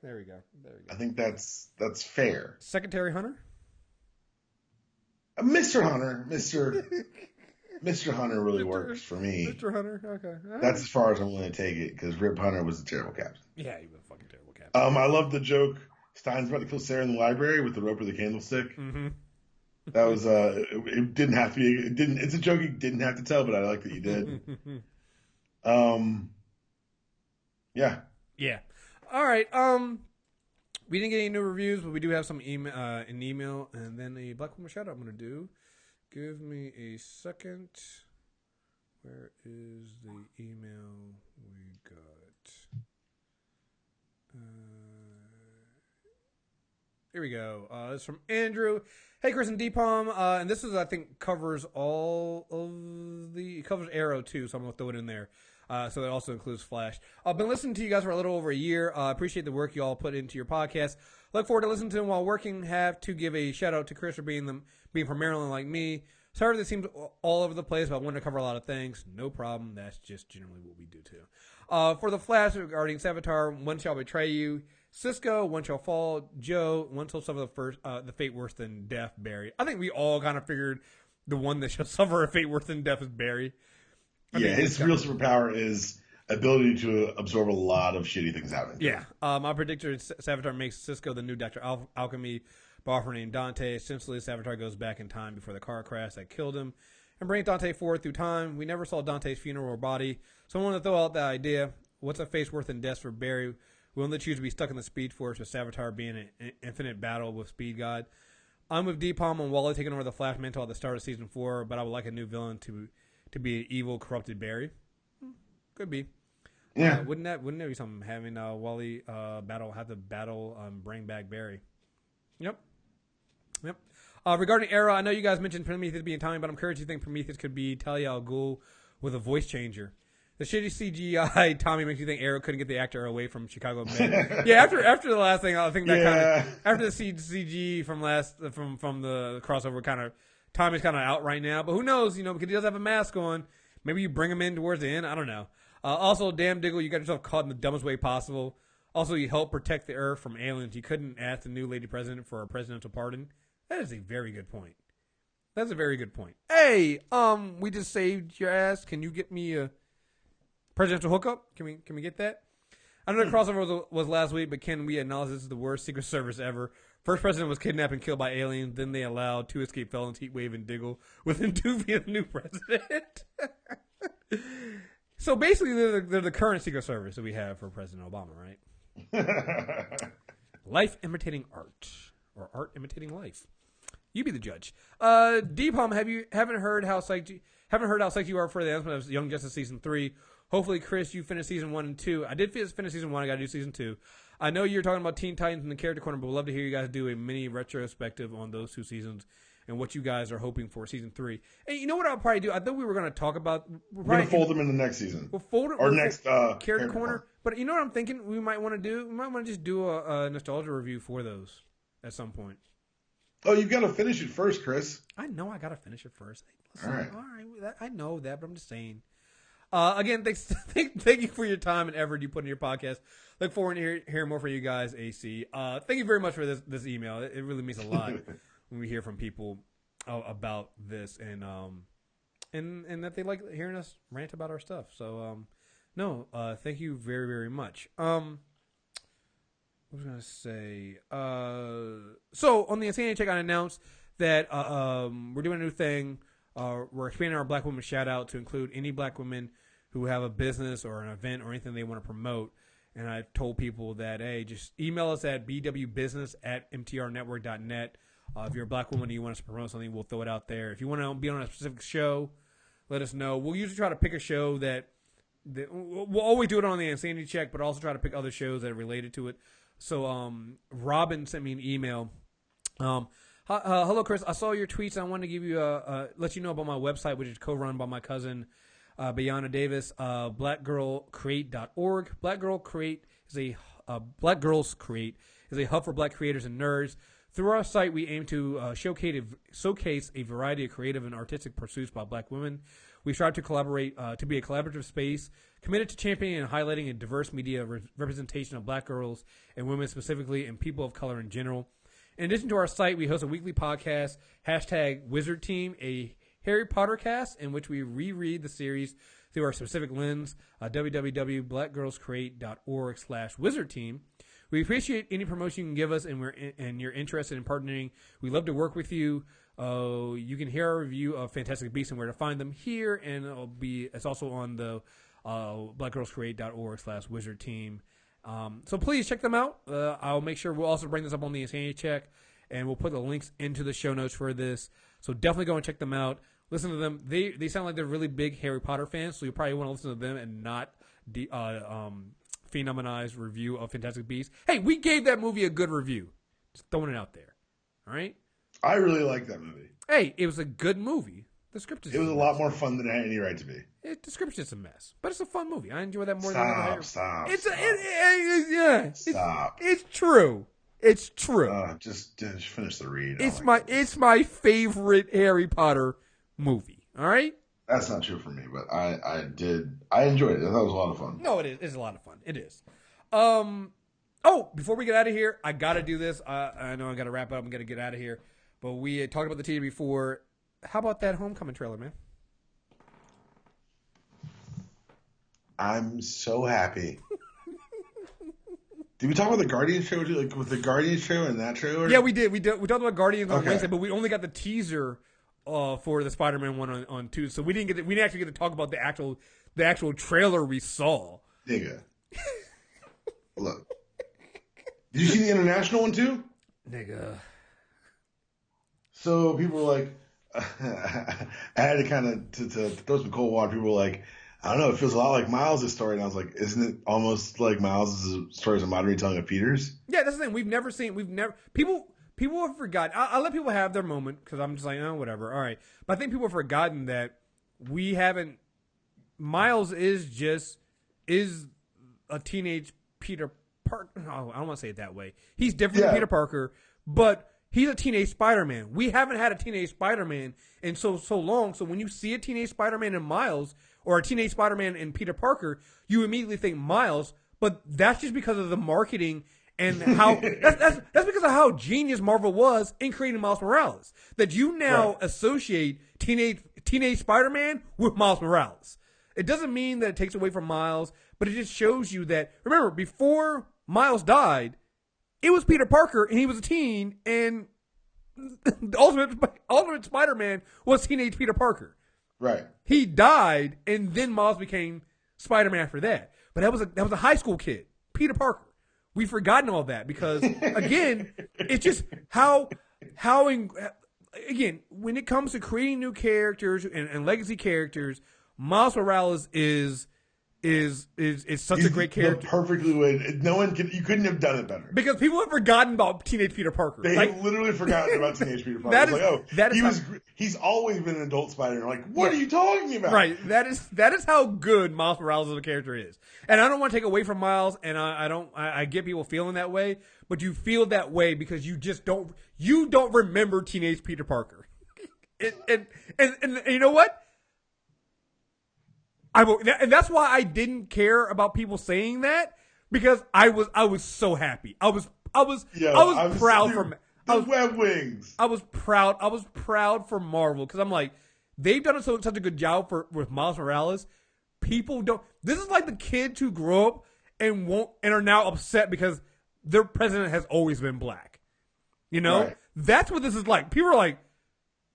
I think that's fair. Secretary Hunter. Mr. Hunter, Mr. Hunter really works for me. Mr. Hunter, okay. Right. That's as far as I'm willing to take it because Rip Hunter was a terrible captain. Yeah, he was a fucking terrible captain. I love the joke. Stein's about to kill Sarah in the library with the rope or the candlestick. Mm-hmm. That was it didn't have to be. It didn't. It's a joke you didn't have to tell, but I like that you did. Yeah. Yeah. All right. We didn't get any new reviews, but we do have some an email, and then a Black Woman shout out I'm going to do. Give me a second. Where is the email we got? Here we go. It's from Andrew. Hey, Kriss and Dpalm. And this is, I think, covers all of it covers Arrow too, so I'm going to throw it in there. So that also includes Flash. I've been listening to you guys for a little over a year. Appreciate the work you all put into your podcast. Look forward to listening to them while working. Have to give a shout out to Kriss for being from Maryland like me. Sorry that seems all over the place, but I wanted to cover a lot of things. No problem. That's just generally what we do too. For the Flash regarding Savitar, one shall betray you. Cisco, one shall fall. Joe, one shall suffer the fate worse than death. Barry. I think we all kind of figured the one that shall suffer a fate worse than death is Barry. His real superpower is ability to absorb a lot of shitty things happening. Yeah. My predictor is Savitar makes Cisco the new Dr. Alchemy by offering Dante. Essentially, Savitar goes back in time before the car crash that killed him and brings Dante forward through time. We never saw Dante's funeral or body, so I want to throw out that idea. What's a face worse than death for Barry? We only choose to be stuck in the Speed Force with Savitar being an infinite battle with Speed God. I'm with Dpalm and Wally taking over the Flash mantle at the start of Season 4, but I would like a new villain to be an evil, corrupted Barry. Could be. Yeah. Wouldn't that be something, having Wally bring back Barry? Yep. Regarding Arrow, I know you guys mentioned Prometheus being Tommy, but I'm curious you think Prometheus could be Talia al Ghul with a voice changer. The shitty CGI Tommy makes you think Arrow couldn't get the actor away from Chicago Med. Yeah, after the last thing, I think that kind of after the CG from the crossover, kind of Tommy's kind of out right now. But who knows? Because he does have a mask on. Maybe you bring him in towards the end. I don't know. Also, damn Diggle, you got yourself caught in the dumbest way possible. Also, you helped protect the Earth from aliens. You couldn't ask the new lady president for a presidential pardon. That is a very good point. That's a very good point. Hey, we just saved your ass. Can you get me a presidential hookup? Can we get that? I know the crossover was last week, but can we acknowledge this is the worst Secret Service ever? First president was kidnapped and killed by aliens. Then they allowed 2 escaped felons, Heatwave and Diggle, within 2 feet of the new president. So basically, they're the current Secret Service that we have for President Obama, right? Life imitating art, or art imitating life. You be the judge. Dpalm, haven't heard how psyched you are for the announcement of Young Justice Season 3. Hopefully, Kriss, you finished Season 1 and 2. I did finish Season 1. I got to do Season 2. I know you're talking about Teen Titans in the Character Corner, but we'd love to hear you guys do a mini retrospective on those 2 seasons and what you guys are hoping for Season 3. And you know what I'll probably do? I thought we were going to talk about... We're going to fold them in the next season. We'll fold it... Or next... Character Corner. But you know what I'm thinking we might want to do? We might want to just do a nostalgia review for those at some point. Oh, you've got to finish it first, Kriss. I know I got to finish it first. Listen, all right. I know that, but I'm just saying. Again, thank you for your time and effort you put in your podcast. Look forward to hearing more from you guys, AC. Thank you very much for this email. It really means a lot when we hear from people about this. And and that they like hearing us rant about our stuff. So thank you very, very much. What was I going to say? So on the Insanity Check, I announced that we're doing a new thing. We're expanding our Black Women shout out to include any Black women who have a business or an event or anything they want to promote. And I told people that, hey, just email us at bwbusiness@mtrnetwork.net. If you're a Black woman and you want us to promote something, we'll throw it out there. If you want to be on a specific show, let us know. We'll usually try to pick a show that we'll always do it on the Insanity Check, but also try to pick other shows that are related to it. So Robin sent me an email. Hello, Kriss. I saw your tweets. I wanted to give you let you know about my website, which is co-run by my cousin, Bayana Davis, blackgirlcreate.org. Black Girls Create is a hub for Black creators and nerds. Through our site, we aim to showcase a variety of creative and artistic pursuits by Black women. We strive to collaborate to be a collaborative space committed to championing and highlighting a diverse media representation of Black girls and women specifically, and people of color in general. In addition to our site, we host a weekly podcast, #Wizard Team, a Harry Potter cast, in which we reread the series through our specific lens, www.blackgirlscreate.org/wizard team. We appreciate any promotion you can give us, and you're interested in partnering. We love to work with you. You can hear our review of Fantastic Beasts and where to find them here, and it's also on the blackgirlscreate.org/wizard team. So please check them out. I'll make sure we'll also bring this up on the Insanity Check, and we'll put the links into the show notes for this. So definitely go and check them out. Listen to them. They sound like they're really big Harry Potter fans, so you probably want to listen to them and not Phenomenized review of Fantastic Beasts. Hey, we gave that movie a good review. Just throwing it out there. All right? I really like that movie. Hey, it was a good movie. The script is. It was a lot more fun than it had any right to be. The script's just a mess, but it's a fun movie. I enjoy that more than Stop. It's true. It's true. Just finish the read. It's my favorite Harry Potter movie. All right. That's not true for me, but I enjoyed it. I thought it was a lot of fun. No, it is. It's a lot of fun. It is. Before we get out of here, I got to do this. I know I got to wrap up. I'm going to get out of here. But we had talked about the TV before. How about that Homecoming trailer, man? I'm so happy. Did we talk about the Guardians show? Like with the Guardians show and that trailer? Yeah, we did. We talked about Guardians on Wednesday, but we only got the teaser for the Spider-Man one on Tuesday. So we didn't actually get to talk about the actual trailer we saw. Nigga. Look. Did you see the international one too? Nigga. So people were like, I had to kind of to throw some cold water. People were like, I don't know, it feels a lot like Miles' story. And I was like, isn't it almost like Miles' story is a modern retelling of Peter's? Yeah, that's the thing. People have forgotten. I'll let people have their moment because I'm just like, oh, whatever. All right. But I think people have forgotten that Miles is a teenage Peter Parker. No, I don't want to say it that way. He's different than Peter Parker, but he's a teenage Spider-Man. We haven't had a teenage Spider-Man in so long. So when you see a teenage Spider-Man in Miles or a teenage Spider-Man in Peter Parker, you immediately think Miles. But that's just because of the marketing and how that's because of how genius Marvel was in creating Miles Morales. That you now associate teenage Spider-Man with Miles Morales. It doesn't mean that it takes away from Miles, but it just shows you that. Remember, before Miles died, it was Peter Parker, and he was a teen, and the ultimate Spider-Man was teenage Peter Parker. Right. He died, and then Miles became Spider-Man after that. But that was a high school kid, Peter Parker. We've forgotten all that because, again, it's just again, when it comes to creating new characters and legacy characters, Miles Morales is such a great character. Perfectly way. You couldn't have done it better. Because people have forgotten about teenage Peter Parker. They have literally forgotten about teenage Peter Parker. He's always been an adult Spider-Man. Like, what are you talking about? Right. That is how good Miles Morales as a character is. And I don't want to take away from Miles, and I get people feeling that way, but you feel that way because you don't remember teenage Peter Parker. and you know what? And that's why I didn't care about people saying that because I was so happy. I was proud for the web wings. I was proud for Marvel because I'm like, they've done such a good job with Miles Morales. People don't. This is like the kids who grow up and are now upset because their president has always been black. You know, That's what this is like. People are like,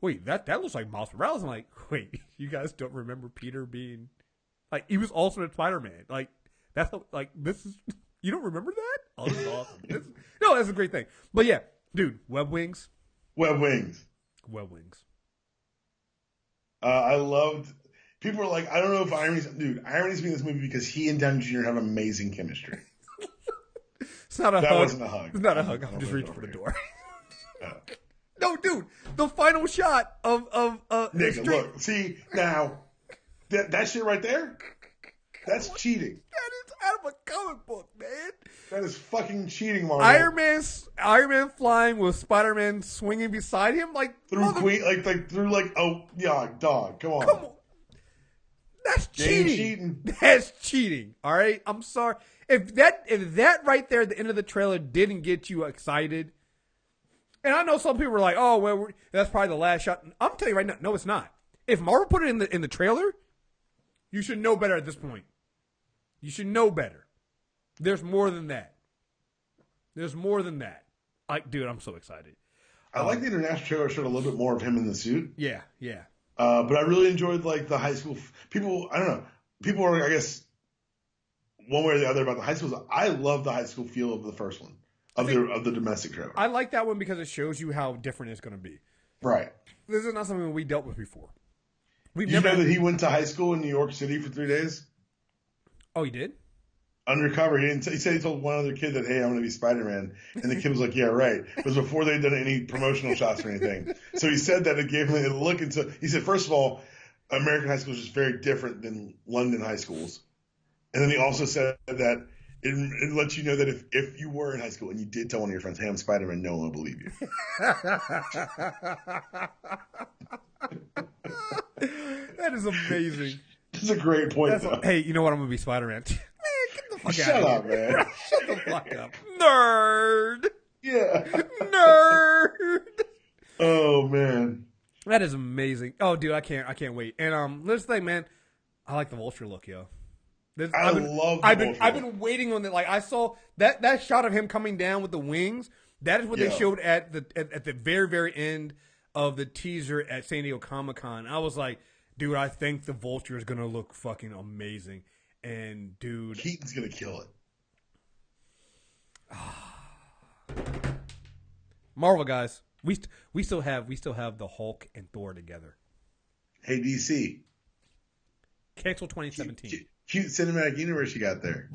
"Wait, that looks like Miles Morales." I'm like, "Wait, you guys don't remember Peter being like he was also in Spider-Man? Like that's like this is you don't remember that? Oh, this is awesome. No, that's a great thing. But yeah, dude, web wings. I loved. People were like, I don't know if Irony's in this movie because he and Downey Jr. have amazing chemistry. It's not a hug. That wasn't a hug. It's not a hug. I'm just reaching for the door. No, dude, the final shot of nigga, look, see now that shit right there, that's cheating. That is out of a comic book, man. That is fucking cheating, Marvel. Iron Man flying with Spider-Man swinging beside him, like through Queen, oh yeah, dog, come on. That's cheating. That's cheating. All right, I'm sorry if that right there at the end of the trailer didn't get you excited. And I know some people were like, "Oh, well, that's probably the last shot." I'm telling you right now, no, it's not. If Marvel put it in the trailer, you should know better at this point. You should know better. There's more than that. Like, dude, I'm so excited. I like the international trailer showed a little bit more of him in the suit. Yeah. But I really enjoyed like the high school people. I don't know. People are, I guess, one way or the other about the high schools. I love the high school feel of the first one of the domestic trailer. I like that one because it shows you how different it's going to be. Right. This is not something we dealt with before. You know that he went to high school in New York City for 3 days? Oh, he did? Undercover. He said he told one other kid that, hey, I'm going to be Spider-Man. And the kid was like, yeah, right. It was before they'd done any promotional shots or anything. So he said that it gave him a look into, he said, first of all, American high school is just very different than London high schools. And then he also said that it lets you know that if you were in high school and you did tell one of your friends, hey, I'm Spider-Man, no one will believe you. That is amazing. That's a great point, though. Hey, you know what? I'm going to be Spider-Man. Man, get the fuck Shut out up, of here. man. Shut the fuck up. Nerd. Yeah. Nerd. Oh, man. That is amazing. Oh, dude, I can't wait. And this thing, man, I like the Vulture look, yo. I've been waiting on it. Like I saw that shot of him coming down with the wings. That is what they showed at the very, very end of the teaser at San Diego Comic-Con. I was like, dude, I think the Vulture is gonna look fucking amazing. And dude, Keaton's gonna kill it. Marvel guys, we still have the Hulk and Thor together. Hey DC, cancel 2017. Cute cinematic universe you got there.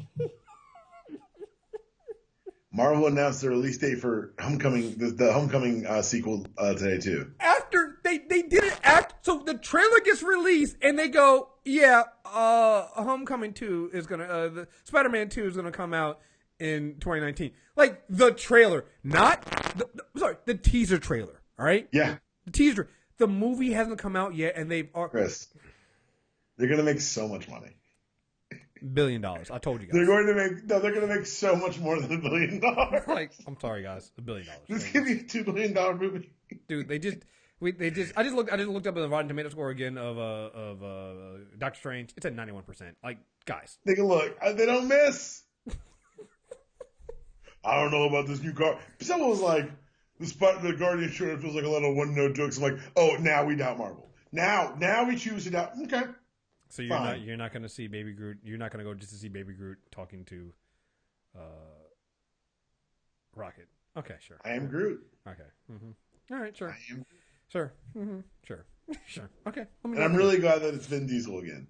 Marvel announced the release date for Homecoming, the Homecoming sequel today too. After they did it so the trailer gets released and they go, yeah, Homecoming 2 is gonna, the Spider-Man 2 is gonna come out in 2019. Like the trailer, not the teaser trailer. All right, yeah, the teaser. The movie hasn't come out yet, and Kriss, they're gonna make so much money. $1 billion. I told you guys. They're gonna make so much more than $1 billion. Like, I'm sorry, guys, $1 billion. This could be a $2 billion movie. Dude, I just looked up at the Rotten Tomato score again of Doctor Strange. It's at 91%. Like, guys, nigga, look, they don't miss. I don't know about this new car. Someone was like, the Guardian sure feels like a lot of one-note jokes. I'm like, oh, now we doubt Marvel. Now we choose to doubt. Okay. So you're not going to see Baby Groot. You're not going to go just to see Baby Groot talking to Rocket. Okay, sure. I am Groot. Okay. Mm-hmm. All right, sure. I am. Sure. Mm-hmm. Sure. Sure. Okay. And I'm really glad that it's Vin Diesel again.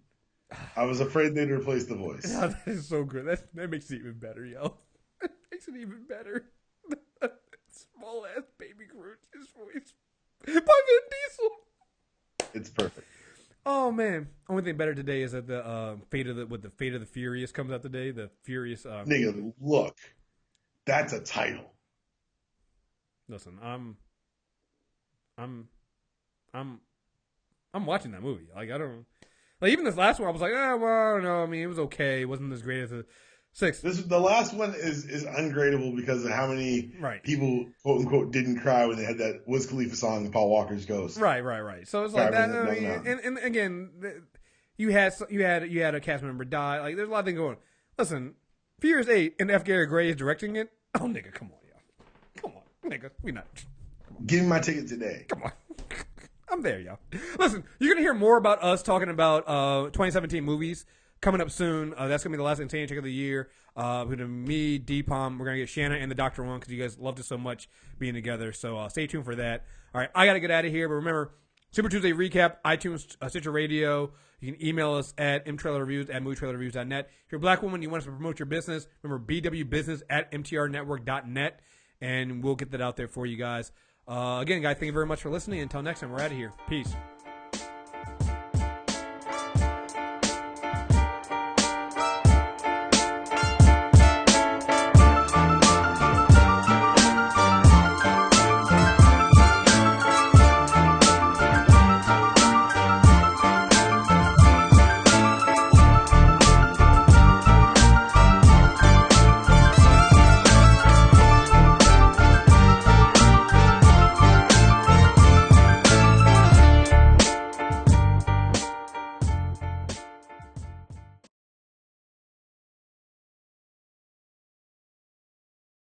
I was afraid they'd replace the voice. Yeah, that is so good. That makes it even better, yo. It makes it even better. Small ass Baby Groot, his voice by Vin Diesel. It's perfect. Oh man! Only thing better today is that the Fate of the Furious comes out today. The Furious. Nigga, look, that's a title. Listen, I'm watching that movie. Like I don't like even this last one. I was like, well, I don't know. I mean, it was okay. It wasn't as great as 6. The last one is ungradable because of how many people, quote unquote, didn't cry when they had that Wiz Khalifa song, Paul Walker's Ghost. Right. So it's like that. And again, you had a cast member die. Like, there's a lot of things going on. Listen, Furious 8 and F. Gary Gray is directing it. Oh, nigga, come on, y'all. Come on, nigga. We not. Give me my ticket today. Come on. I'm there, y'all. Listen, you're going to hear more about us talking about 2017 movies coming up soon. That's going to be the last Insane Check of the year. Between me, Dpalm, we're going to get Shanna and the Doctor on because you guys loved us so much being together. So stay tuned for that. All right, I got to get out of here. But remember, Super Tuesday Recap, iTunes, Stitcher Radio. You can email us at mtrailerreviews@movietrailerreviews.net. If you're a black woman, you want us to promote your business, remember bwbusiness@mtrnetwork.net, and we'll get that out there for you guys. Again, guys, thank you very much for listening. Until next time, we're out of here. Peace.